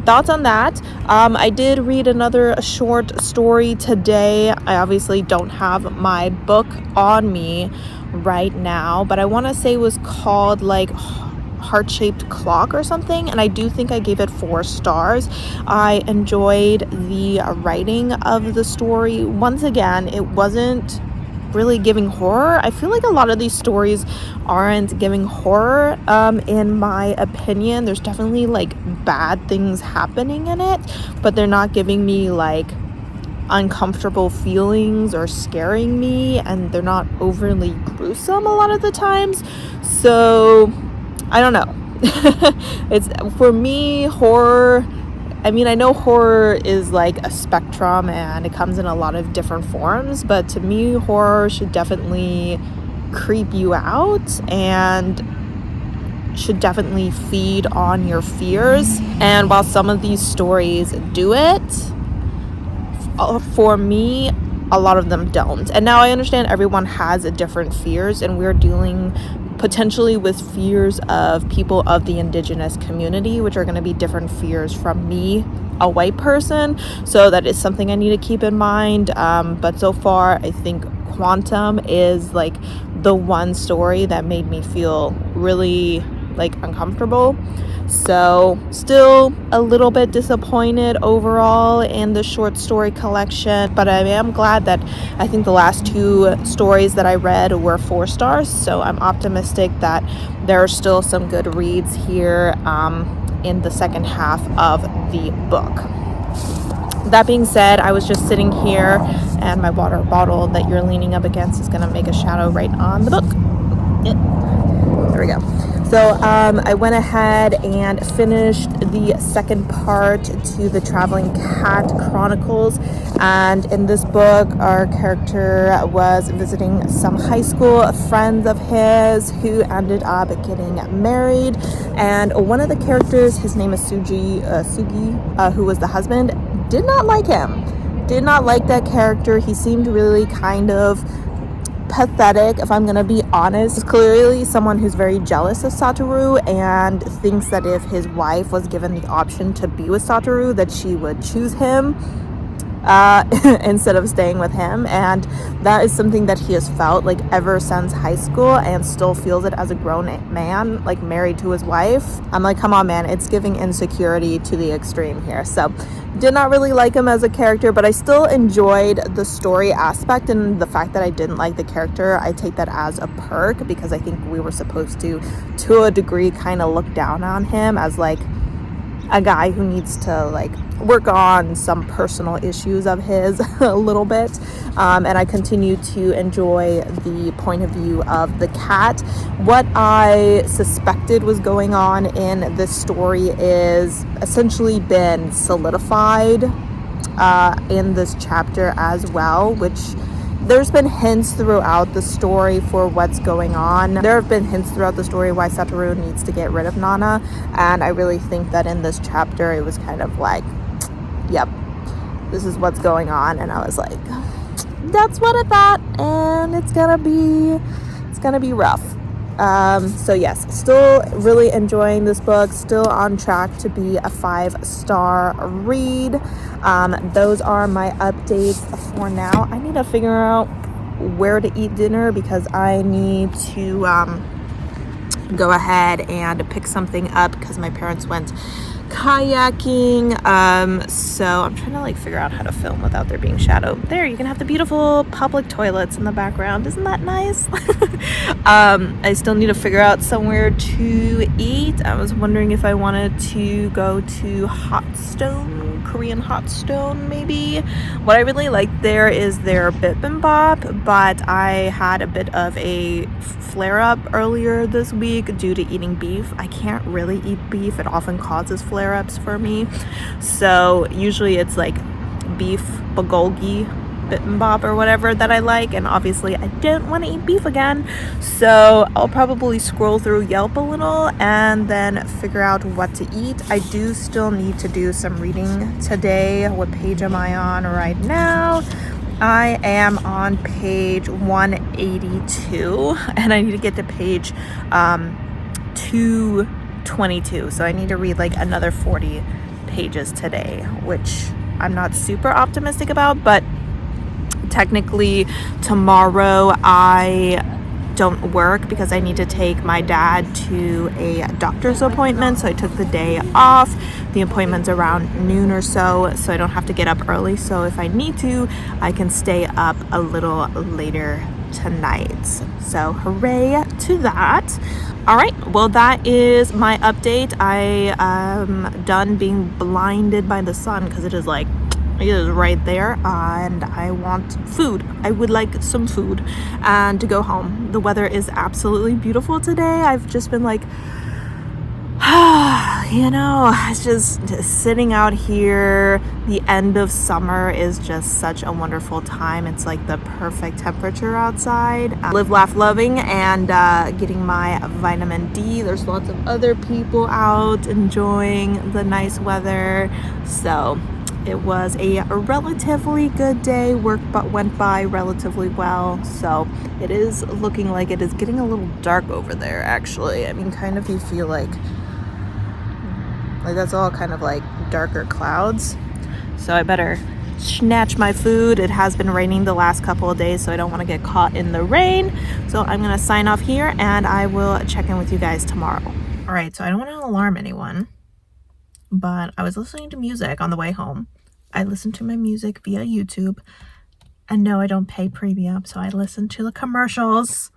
[SPEAKER 1] thoughts on that. I did read another short story today. I obviously don't have my book on me right now, but I want to say it was called like Heart-Shaped Clock or something, and I do think I gave it 4 stars. I enjoyed the writing of the story. Once again, it wasn't really giving horror. I feel like a lot of these stories aren't giving horror, in my opinion. There's definitely like bad things happening in it, but they're not giving me like uncomfortable feelings or scaring me, and they're not overly gruesome a lot of the times. So I don't know. It's, for me, horror, I mean, I know horror is like a spectrum and it comes in a lot of different forms, but to me, horror should definitely creep you out and should definitely feed on your fears. And while some of these stories do it, for me, a lot of them don't. And now I understand everyone has a different fears, and we're dealing potentially with fears of people of the indigenous community, which are going to be different fears from me, a white person. So that is something I need to keep in mind. But so far, I think Quantum is like the one story that made me feel really like uncomfortable. So still a little bit disappointed overall in the short story collection, but I am glad that I think the last 2 stories that I read were 4 stars. So I'm optimistic that there are still some good reads here in the second half of the book. That being said, I was just sitting here and my water bottle that you're leaning up against is going to make a shadow right on the book. There we go. So I went ahead and finished the second part to the Traveling Cat Chronicles, and in this book our character was visiting some high school friends of his who ended up getting married, and one of the characters, his name is Sugi, who was the husband, did not like him. Did not like that character. He seemed really kind of pathetic, if I'm gonna be honest. He's clearly someone who's very jealous of Satoru and thinks that if his wife was given the option to be with Satoru, that she would choose him instead of staying with him. And that is something that he has felt like ever since high school, and still feels it as a grown man, like married to his wife. I'm like, come on, man, it's giving insecurity to the extreme here. So did not really like him as a character, but I still enjoyed the story aspect, and the fact that I didn't like the character, I take that as a perk, because I think we were supposed to a degree, kind of look down on him as like a guy who needs to like work on some personal issues of his a little bit. And I continue to enjoy the point of view of the cat. What I suspected was going on in this story is essentially been solidified in this chapter as well, which there's been hints throughout the story for what's going on. There have been hints throughout the story why Satoru needs to get rid of Nana, and I really think that in this chapter it was kind of like, yep, this is what's going on. And I was like, that's what I thought, and it's gonna be rough. So yes, still really enjoying this book, still on track to be a 5-star read. Those are my updates for now. I need to figure out where to eat dinner, because I need to go ahead and pick something up, because my parents went kayaking. So I'm trying to like figure out how to film without there being shadow. There, you can have the beautiful public toilets in the background. Isn't that nice? I still need to figure out somewhere to eat. I was wondering if I wanted to go to Korean Hot Stone maybe. What I really like there is their bibimbap, but I had a bit of a flare-up earlier this week due to eating beef. I can't really eat beef. It often causes flare-ups for me. So usually it's like beef bulgogi bibimbap or whatever that I like, and obviously I don't want to eat beef again. So I'll probably scroll through Yelp a little and then figure out what to eat. I do still need to do some reading today. What page am I on right now? I am on page 182, and I need to get to page 222. So I need to read like another 40 pages today, which I'm not super optimistic about, but technically tomorrow I don't work because I need to take my dad to a doctor's appointment. So I took the day off. The appointment's around noon or so I don't have to get up early. So if I need to, I can stay up a little later tonight. So hooray to that. All right, well, that is my update. I am done being blinded by the sun, because it is right there, and I want food. I would like some food and to go home. The weather is absolutely beautiful today. I've just been like, it's just sitting out here. The end of summer is just such a wonderful time. It's like the perfect temperature outside. Live, laugh, loving, and getting my vitamin D. There's lots of other people out enjoying the nice weather. So it was a relatively good day. Work went by relatively well. So it is looking like it is getting a little dark over there, actually. I mean, kind of you feel like that's all kind of like darker clouds. So I better snatch my food. It has been raining the last couple of days, so I don't want to get caught in the rain. So I'm going to sign off here, and I will check in with you guys tomorrow. All right, so I don't want to alarm anyone, but I was listening to music on the way home. I listen to my music via YouTube, and no, I don't pay premium, so I listen to the commercials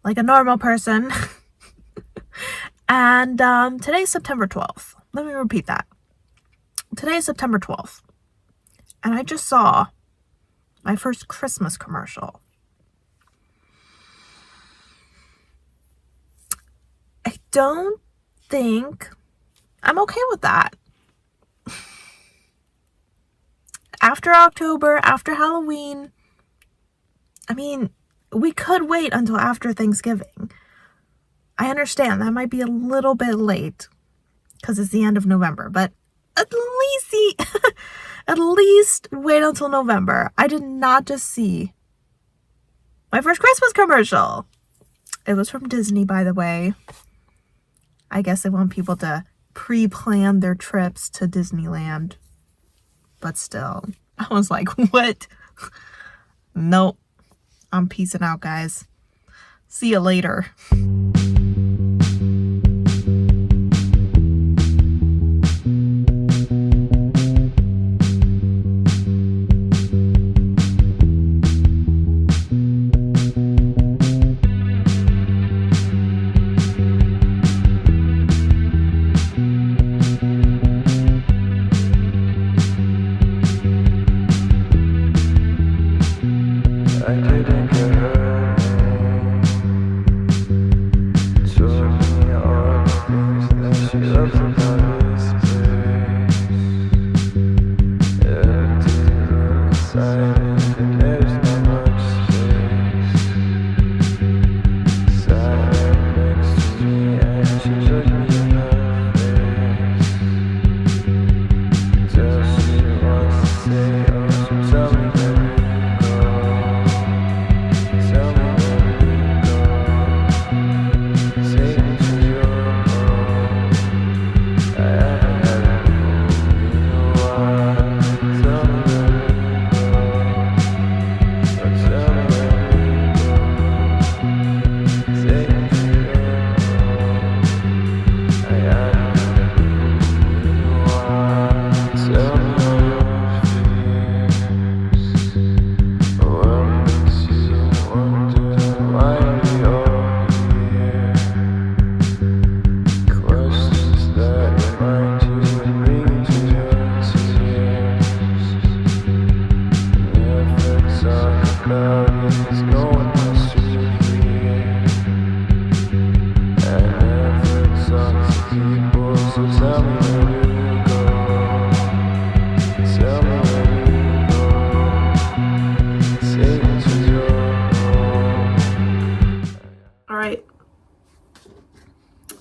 [SPEAKER 1] like a normal person. And today's September 12th. Let me repeat that. Today is September 12th, and I just saw my first Christmas commercial. I don't think I'm okay with that. After October, after Halloween, I mean, we could wait until after Thanksgiving. I understand that might be a little bit late because it's the end of November, but at least wait until November. I did not just see my first Christmas commercial. It was from Disney, by the way. I guess they want people to pre-plan their trips to Disneyland. But still, I was like, what? Nope. I'm peacing out, guys. See you later.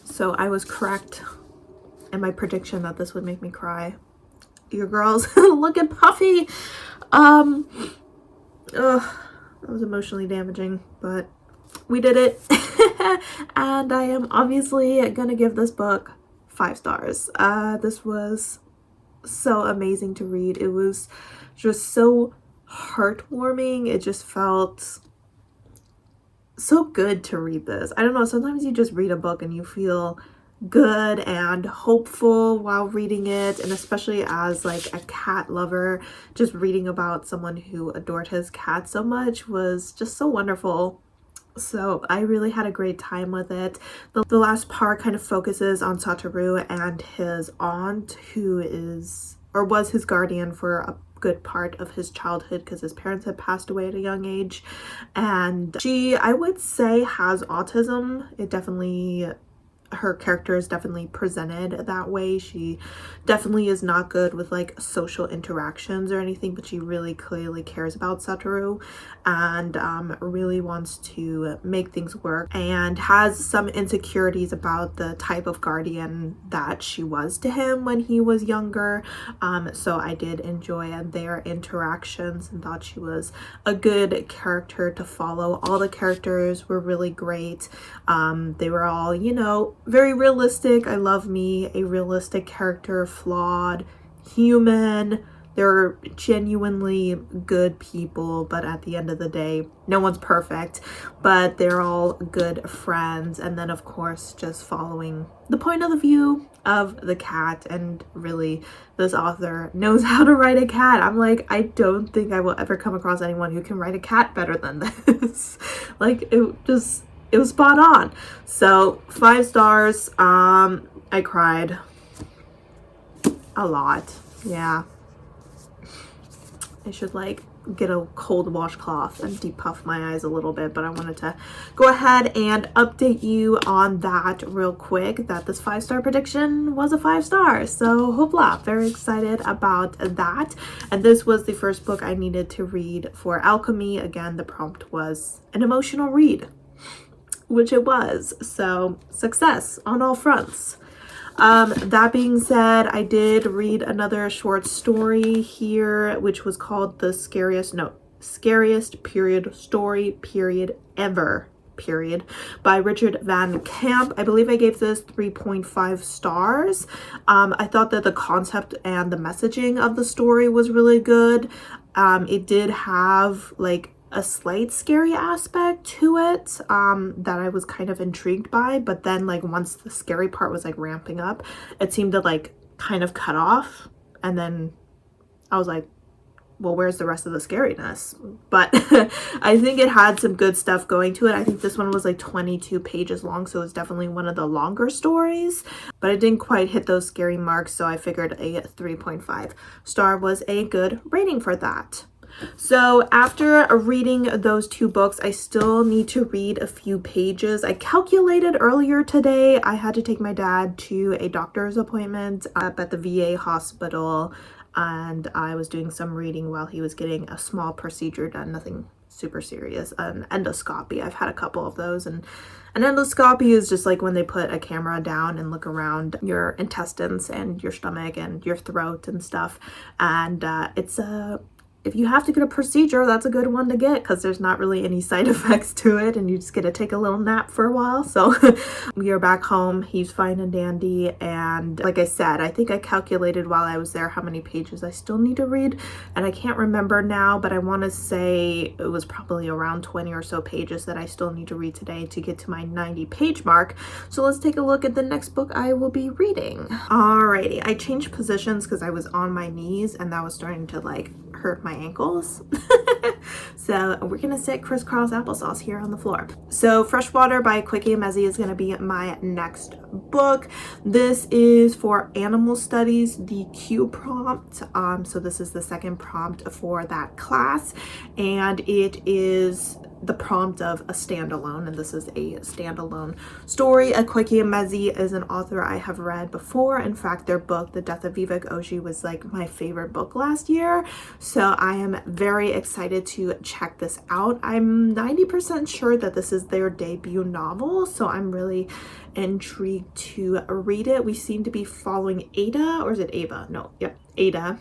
[SPEAKER 1] So I was correct in my prediction that this would make me cry. Your girl's looking puffy. That was emotionally damaging, but we did it. And I am obviously gonna give this book 5 stars. This was so amazing to read. It was just so heartwarming. It just felt so good to read this. I don't know, sometimes you just read a book and you feel good and hopeful while reading it, and especially as like a cat lover, just reading about someone who adored his cat so much was just so wonderful. So I really had a great time with it. The last part kind of focuses on Satoru and his aunt, who is or was his guardian for a good part of his childhood because his parents had passed away at a young age, and she, I would say, has autism. Her character is definitely presented that way. She definitely is not good with like social interactions or anything, but she really clearly cares about Satoru and really wants to make things work, and has some insecurities about the type of guardian that she was to him when he was younger. So I did enjoy their interactions and thought she was a good character to follow. All the characters were really great. They were all, you know, very realistic. I love me a realistic character, flawed, human. They're genuinely good people, but at the end of the day, no one's perfect, but they're all good friends. And then of course, just following the point of the view of the cat, and really this author knows how to write a cat. I'm like, I don't think I will ever come across anyone who can write a cat better than this. Like, it was spot on. So 5 stars. I cried a lot. Yeah, I should like get a cold washcloth and depuff my eyes a little bit, but I wanted to go ahead and update you on that real quick, that this 5-star prediction was a 5-star. So hoopla, very excited about that. And this was the first book I needed to read for alchemy. Again, the prompt was an emotional read, which it was. So success on all fronts. That being said, I did read another short story here, which was called The Scariest Period Story Period Ever Period by Richard Van Camp. I believe I gave this 3.5 stars. I thought that the concept and the messaging of the story was really good. It did have like a slight scary aspect to it that I was kind of intrigued by, but then like once the scary part was like ramping up, it seemed to like kind of cut off, and then I was like, well, where's the rest of the scariness? But I think it had some good stuff going to it. I think this one was like 22 pages long, so it's definitely one of the longer stories, but it didn't quite hit those scary marks, so I figured a 3.5 star was a good rating for that. So after reading those 2 books, I still need to read a few pages. I calculated earlier today, I had to take my dad to a doctor's appointment up at the VA hospital, and I was doing some reading while he was getting a small procedure done, nothing super serious, an endoscopy. I've had a couple of those, and an endoscopy is just like when they put a camera down and look around your intestines and your stomach and your throat and stuff, and if you have to get a procedure, that's a good one to get, because there's not really any side effects to it, and you just get to take a little nap for a while. So we are back home. He's fine and dandy. And like I said, I think I calculated while I was there how many pages I still need to read, and I can't remember now, but I want to say it was probably around 20 or so pages that I still need to read today to get to my 90-page mark. So let's take a look at the next book I will be reading. Alrighty, I changed positions because I was on my knees, and that was starting to like hurt my ankles. So we're gonna sit crisscross applesauce here on the floor. So Freshwater by Quickie Mezzi is gonna be my next book. This is for animal studies, the Q prompt. So this is the second prompt for that class, and it is the prompt of a standalone, and this is a standalone story. Quickie Mezzi is an author I have read before. In fact, their book, The Death of Vivek Oji, was like my favorite book last year. So I am very excited to check this out. I'm 90% sure that this is their debut novel, so I'm really intrigued to read it. We seem to be following Ada, or is it Ava? No, yep, Ada.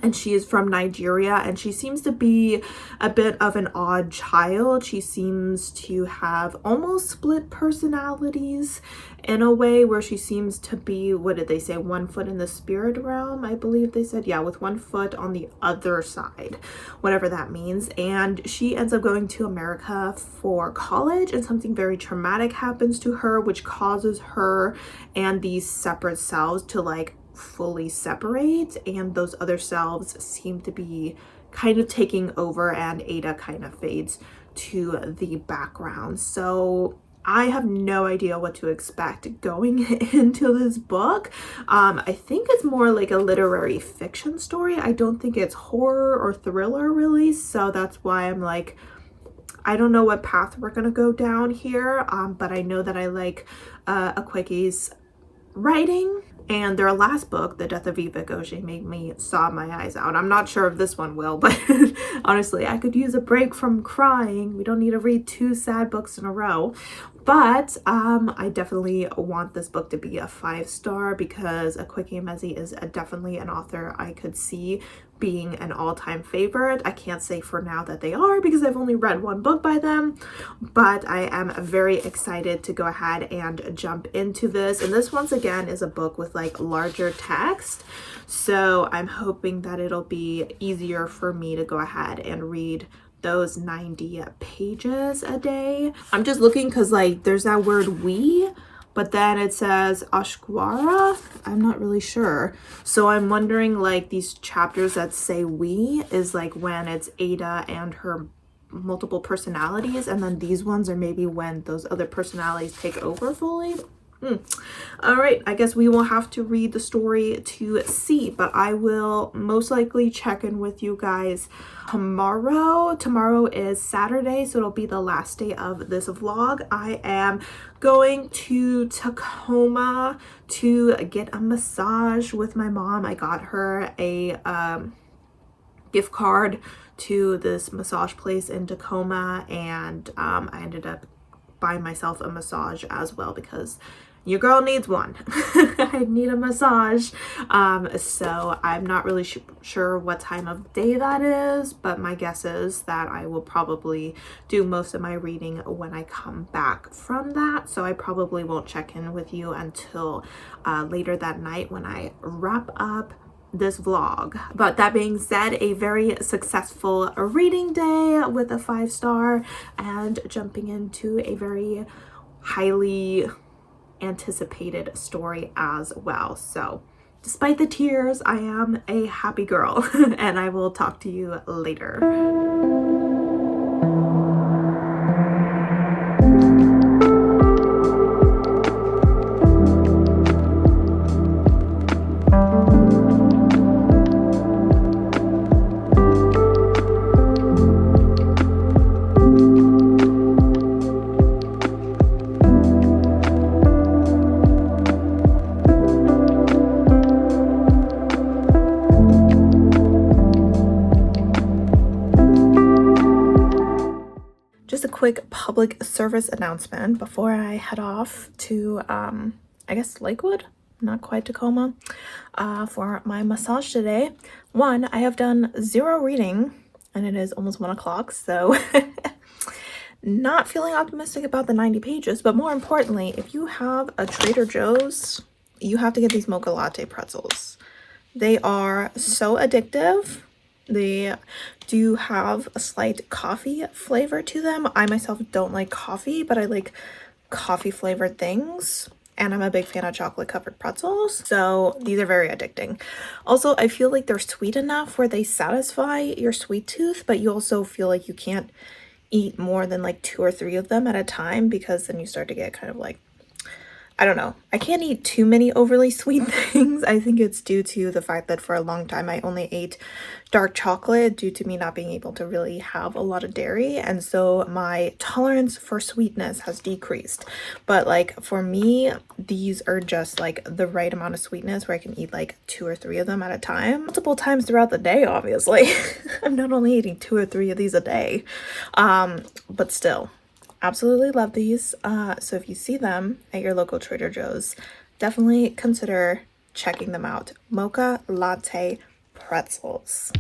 [SPEAKER 1] And she is from Nigeria, and she seems to be a bit of an odd child. She seems to have almost split personalities in a way, where she seems to be, what did they say, 1 foot in the spirit realm, I believe they said. Yeah, with 1 foot on the other side, whatever that means. And she ends up going to America for college, and something very traumatic happens to her, which causes her and these separate selves to like fully separate, and those other selves seem to be kind of taking over, and Ada kind of fades to the background. So I have no idea what to expect going into this book. I think it's more like a literary fiction story. I don't think it's horror or thriller really, so that's why I'm like, I don't know what path we're gonna go down here, but I know that I like Akweke's writing, and their last book, The Death of Vivek Oji, made me sob my eyes out. I'm not sure if this one will, but honestly, I could use a break from crying. We don't need to read 2 sad books in a row. But I definitely want this book to be a 5-star, because Quickie Mezzi is definitely an author I could see being an all-time favorite. I can't say for now that they are, because I've only read 1 book by them, but I am very excited to go ahead and jump into this. And this, once again, is a book with like larger text, so I'm hoping that it'll be easier for me to go ahead and read those 90 pages a day. I'm just looking because like there's that word we, but then it says Ashkwara. I'm not really sure. So I'm wondering, like, these chapters that say we is like when it's Ada and her multiple personalities, and then these ones are maybe when those other personalities take over fully. All right, I guess we will have to read the story to see, but I will most likely check in with you guys tomorrow. Tomorrow is Saturday, so it'll be the last day of this vlog. I am going to Tacoma to get a massage with my mom. I got her a gift card to this massage place in Tacoma, and I ended up buying myself a massage as well because your girl needs one. I need a massage. So I'm not really sure what time of day that is, but my guess is that I will probably do most of my reading when I come back from that. So I probably won't check in with you until later that night when I wrap up this vlog. But that being said, a very successful reading day with a 5-star, and jumping into a very highly anticipated story as well. So despite the tears, I am a happy girl and I will talk to you later. Just a quick public service announcement before I head off to, I guess Lakewood, not quite Tacoma, for my massage today. One, I have done 0 reading and it is almost 1 o'clock, so not feeling optimistic about the 90 pages, but more importantly, if you have a Trader Joe's, you have to get these mocha latte pretzels. They are so addictive. They do have a slight coffee flavor to them. I myself don't like coffee, but I like coffee flavored things. And I'm a big fan of chocolate covered pretzels. So these are very addicting. Also, I feel like they're sweet enough where they satisfy your sweet tooth, but you also feel like you can't eat more than like 2 or 3 of them at a time, because then you start to get kind of like, I don't know. I can't eat too many overly sweet things. I think it's due to the fact that for a long time I only ate dark chocolate due to me not being able to really have a lot of dairy. And so my tolerance for sweetness has decreased. But like for me, these are just like the right amount of sweetness where I can eat like 2 or 3 of them at a time. Multiple times throughout the day, obviously. I'm not only eating 2 or 3 of these a day. But still. Absolutely love these. So if you see them at your local Trader Joe's, definitely consider checking them out. Mocha latte pretzels.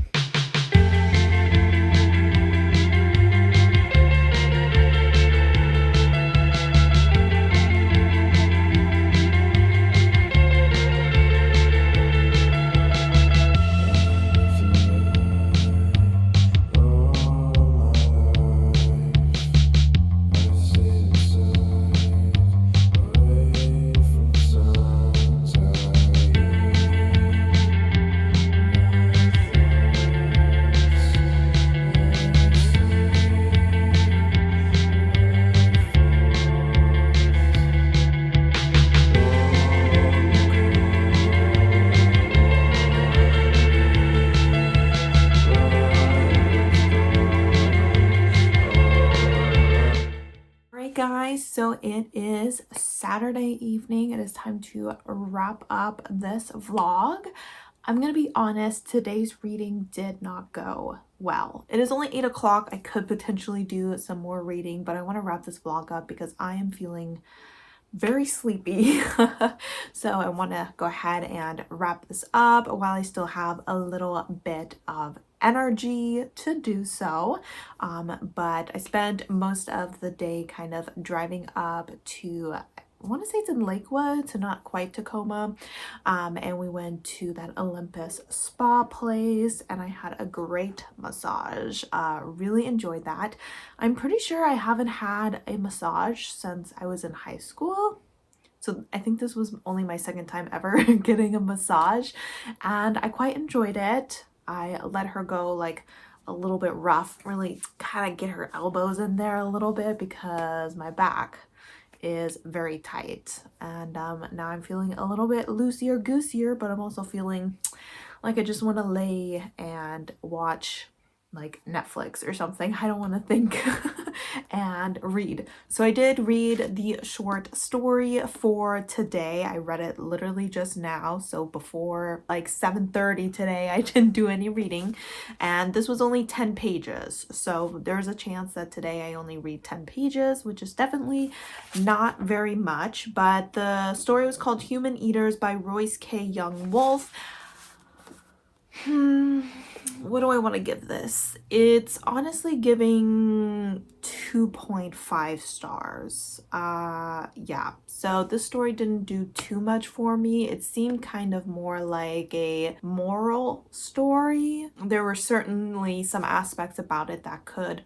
[SPEAKER 1] Guys, so it is Saturday evening. It is time to wrap up this vlog. I'm gonna be honest, today's reading did not go well. It is only 8 o'clock. I could potentially do some more reading, but I want to wrap this vlog up because I am feeling very sleepy. So I want to go ahead and wrap this up while I still have a little bit of energy to do so. But I spent most of the day kind of driving up to, I want to say it's in Lakewood, so not quite Tacoma, and we went to that Olympus spa place and I had a great massage. Really enjoyed that. I'm pretty sure I haven't had a massage since I was in high school, so I think this was only my second time ever getting a massage, and I quite enjoyed it. I let her go like a little bit rough, really kind of get her elbows in there a little bit because my back is very tight. And now I'm feeling a little bit loosier goosier, but I'm also feeling like I just want to lay and watch like Netflix or something. I don't want to think and read. So I did read the short story for today. I read it literally just now. So before like 7:30 today, I didn't do any reading. And this was only 10 pages. So there's a chance that today I only read 10 pages, which is definitely not very much. But the story was called Human Eaters by Royce K. Young Wolf. What do I want to give this? It's honestly giving 2.5 stars. Yeah, so this story didn't do too much for me. It seemed kind of more like a moral story. There were certainly some aspects about it that could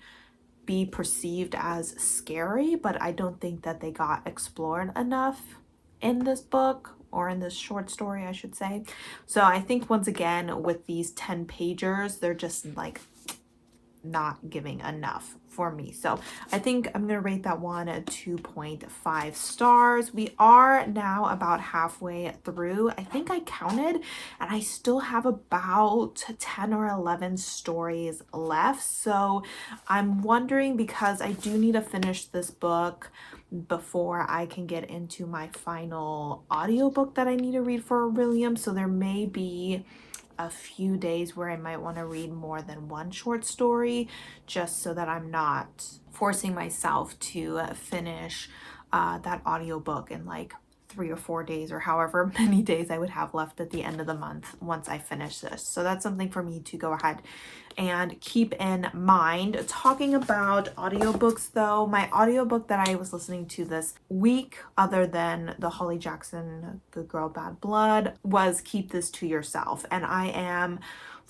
[SPEAKER 1] be perceived as scary, but I don't think that they got explored enough in this book, or in this short story, I should say. So I think once again, with these 10 pagers, they're just like not giving enough for me. So I think I'm gonna rate that one at 2.5 stars. We are now about halfway through. I think I counted, and I still have about 10 or 11 stories left. So I'm wondering, because I do need to finish this book before I can get into my final audiobook that I need to read for Orilium. So there may be a few days where I might want to read more than one short story, just so that I'm not forcing myself to finish that audiobook in like 3 or 4 days, or however many days I would have left at the end of the month once I finish this. So that's something for me to go ahead and keep in mind. Talking about audiobooks though, my audiobook that I was listening to this week, other than the Holly Jackson Good Girl Bad Blood, was Keep This to Yourself, and I am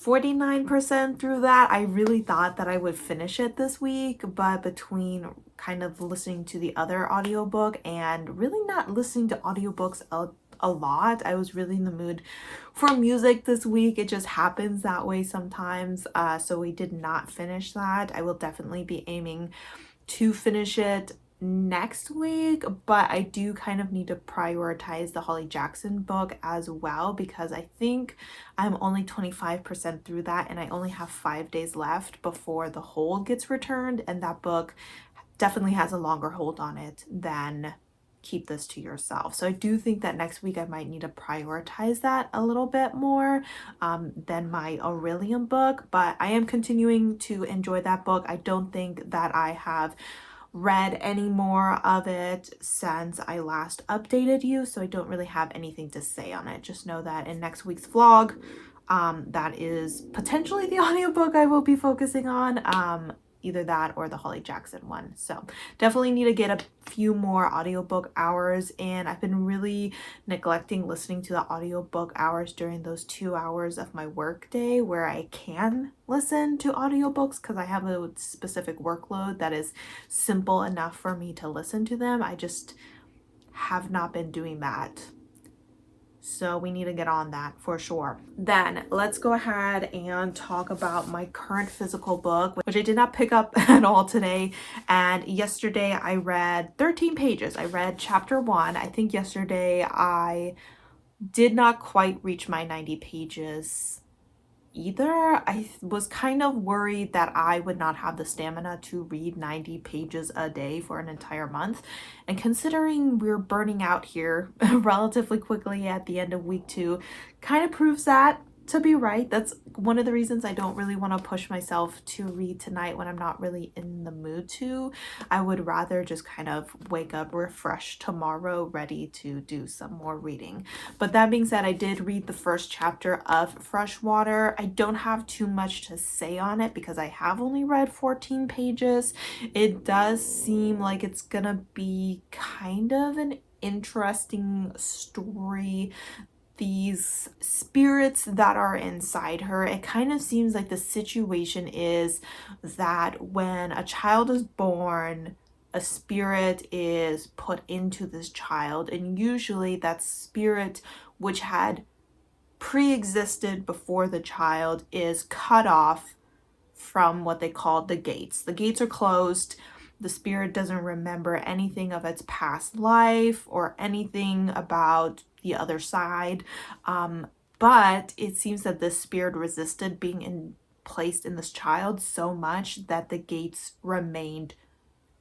[SPEAKER 1] 49% through that. I really thought that I would finish it this week, but between kind of listening to the other audiobook and really not listening to audiobooks a lot, I was really in the mood for music this week. It just happens that way sometimes. So we did not finish that. I will definitely be aiming to finish it next week, but I do kind of need to prioritize the Holly Jackson book as well, because I think I'm only 25% through that, and I only have 5 days left before the hold gets returned, and that book definitely has a longer hold on it than Keep This to Yourself. So I do think that next week I might need to prioritize that a little bit more than my Orilium book, but I am continuing to enjoy that book. I don't think that I have read any more of it since I last updated you, so I don't really have anything to say on it. Just know that in next week's vlog, that is potentially the audiobook I will be focusing on. Either that or the Holly Jackson one. So definitely need to get a few more audiobook hours in. I've been really neglecting listening to the audiobook hours during those 2 hours of my work day where I can listen to audiobooks, because I have a specific workload that is simple enough for me to listen to them. I just have not been doing that. So we need to get on that for sure. Then let's go ahead and talk about my current physical book, which I did not pick up at all today. And yesterday I read 13 pages. I read chapter 1. I think yesterday I did not quite reach my 90 pages either. I was kind of worried that I would not have the stamina to read 90 pages a day for an entire month. And considering we're burning out here relatively quickly at the end of week 2, kind of proves that to be right. That's one of the reasons I don't really want to push myself to read tonight when I'm not really in the mood to. I would rather just kind of wake up refreshed tomorrow, ready to do some more reading. But that being said, I did read the first chapter of Freshwater. I don't have too much to say on it because I have only read 14 pages. It does seem like it's gonna be kind of an interesting story. These spirits that are inside her, it kind of seems like the situation is that when a child is born, a spirit is put into this child, and usually that spirit, which had pre-existed before the child, is cut off from what they call the gates. The gates are closed, the spirit doesn't remember anything of its past life or anything about the other side. But it seems that this spirit resisted being placed in this child so much that the gates remained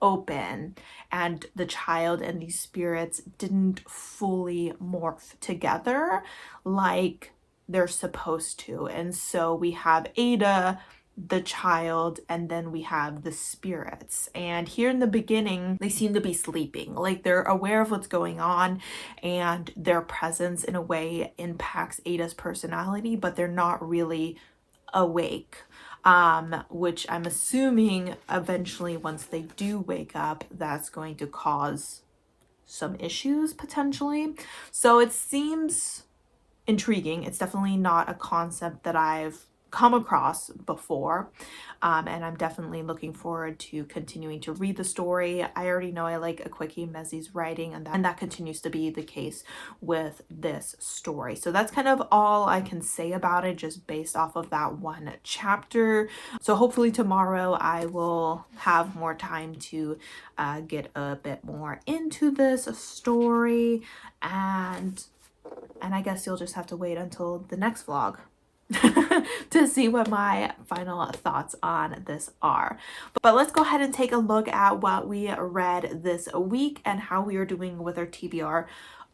[SPEAKER 1] open, and the child and these spirits didn't fully morph together like they're supposed to. And so we have Ada, the child, and then we have the spirits. And here in the beginning, they seem to be sleeping, like they're aware of what's going on, and their presence in a way impacts Ada's personality, but they're not really awake. Which I'm assuming eventually, once they do wake up, that's going to cause some issues potentially. So it seems intriguing. It's definitely not a concept that I've come across before, and I'm definitely looking forward to continuing to read the story. I already know I like Akwaeke Emezi's writing, and that continues to be the case with this story. So that's kind of all I can say about it, just based off of that one chapter. So hopefully tomorrow I will have more time to get a bit more into this story, and I guess you'll just have to wait until the next vlog to see what my final thoughts on this are. But let's go ahead and take a look at what we read this week and how we are doing with our TBR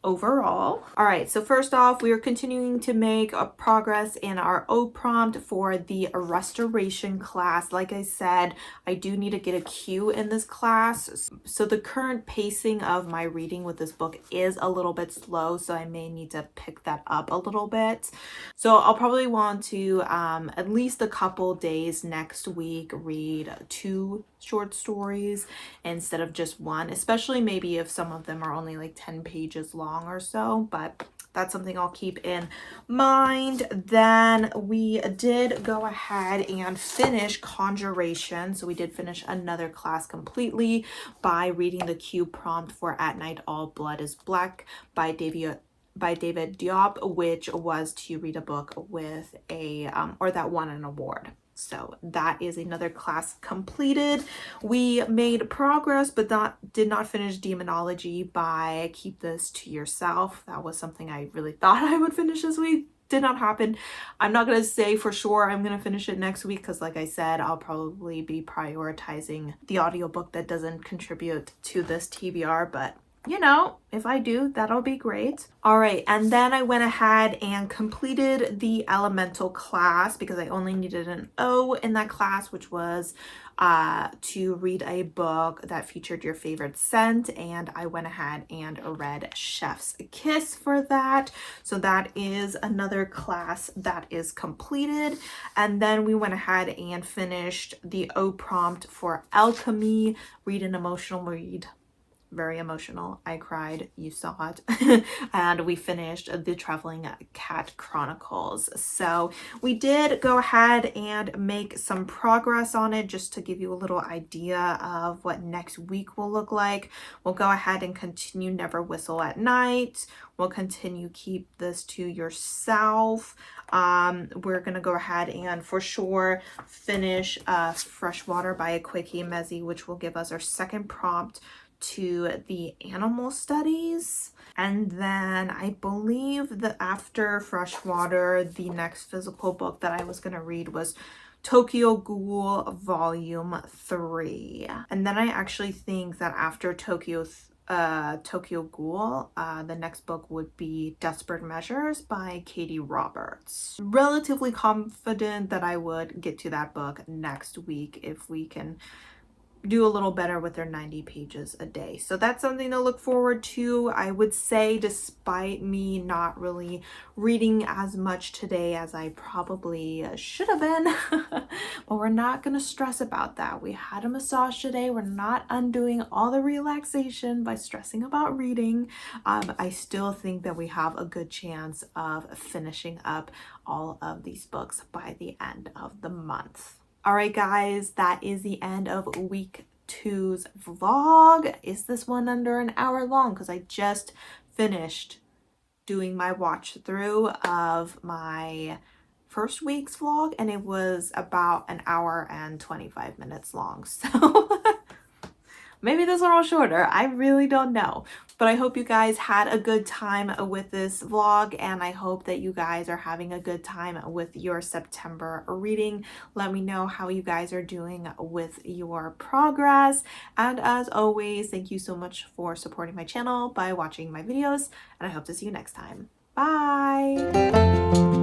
[SPEAKER 1] overall. All right, so first off, we are continuing to make a progress in our O prompt for the restoration class. Like I said, I do need to get a Q in this class. So the current pacing of my reading with this book is a little bit slow, so I may need to pick that up a little bit. So I'll probably want to at least a couple days next week read 2 short stories instead of just one, especially maybe if some of them are only like 10 pages long or so, but that's something I'll keep in mind. Then we did go ahead and finish Conjuration. So we did finish another class completely by reading the Q prompt for At Night All Blood is Black by David Diop, which was to read a book with a or that won an award. So that is another class completed. We made progress, but did not finish Demonology by Keep This to Yourself. That was something I really thought I would finish this week. Did not happen. I'm not going to say for sure I'm going to finish it next week, because like I said, I'll probably be prioritizing the audiobook that doesn't contribute to this TBR, but you know, if I do, that'll be great. All right, and then I went ahead and completed the elemental class because I only needed an O in that class, which was to read a book that featured your favorite scent, and I went ahead and read Chef's Kiss for that. So that is another class that is completed. And then we went ahead and finished the O prompt for Alchemy, read an emotional read. Very emotional. I cried. You saw it. And we finished the Traveling Cat Chronicles. So we did go ahead and make some progress on it, just to give you a little idea of what next week will look like. We'll go ahead and continue Never Whistle at Night. We'll continue Keep This to Yourself. We're gonna go ahead and for sure finish Freshwater by Akwaeke Emezi, which will give us our second prompt to the animal studies. And then I believe that after Freshwater, the next physical book that I was going to read was Tokyo Ghoul Volume 3. And then I actually think that after Tokyo Ghoul, the next book would be Desperate Measures by Katie Roberts. Relatively confident that I would get to that book next week if we can do a little better with their 90 pages a day. So that's something to look forward to. I would say, despite me not really reading as much today as I probably should have been, but we're not going to stress about that. We had a massage today. We're not undoing all the relaxation by stressing about reading. I still think that we have a good chance of finishing up all of these books by the end of the month. All right, guys, that is the end of week 2's vlog. Is this one under an hour long? Because I just finished doing my watch through of my first week's vlog, and it was about an hour and 25 minutes long. So Maybe this one was shorter. I really don't know. But I hope you guys had a good time with this vlog, and I hope that you guys are having a good time with your September reading. Let me know how you guys are doing with your progress. And as always, thank you so much for supporting my channel by watching my videos, and I hope to see you next time. Bye!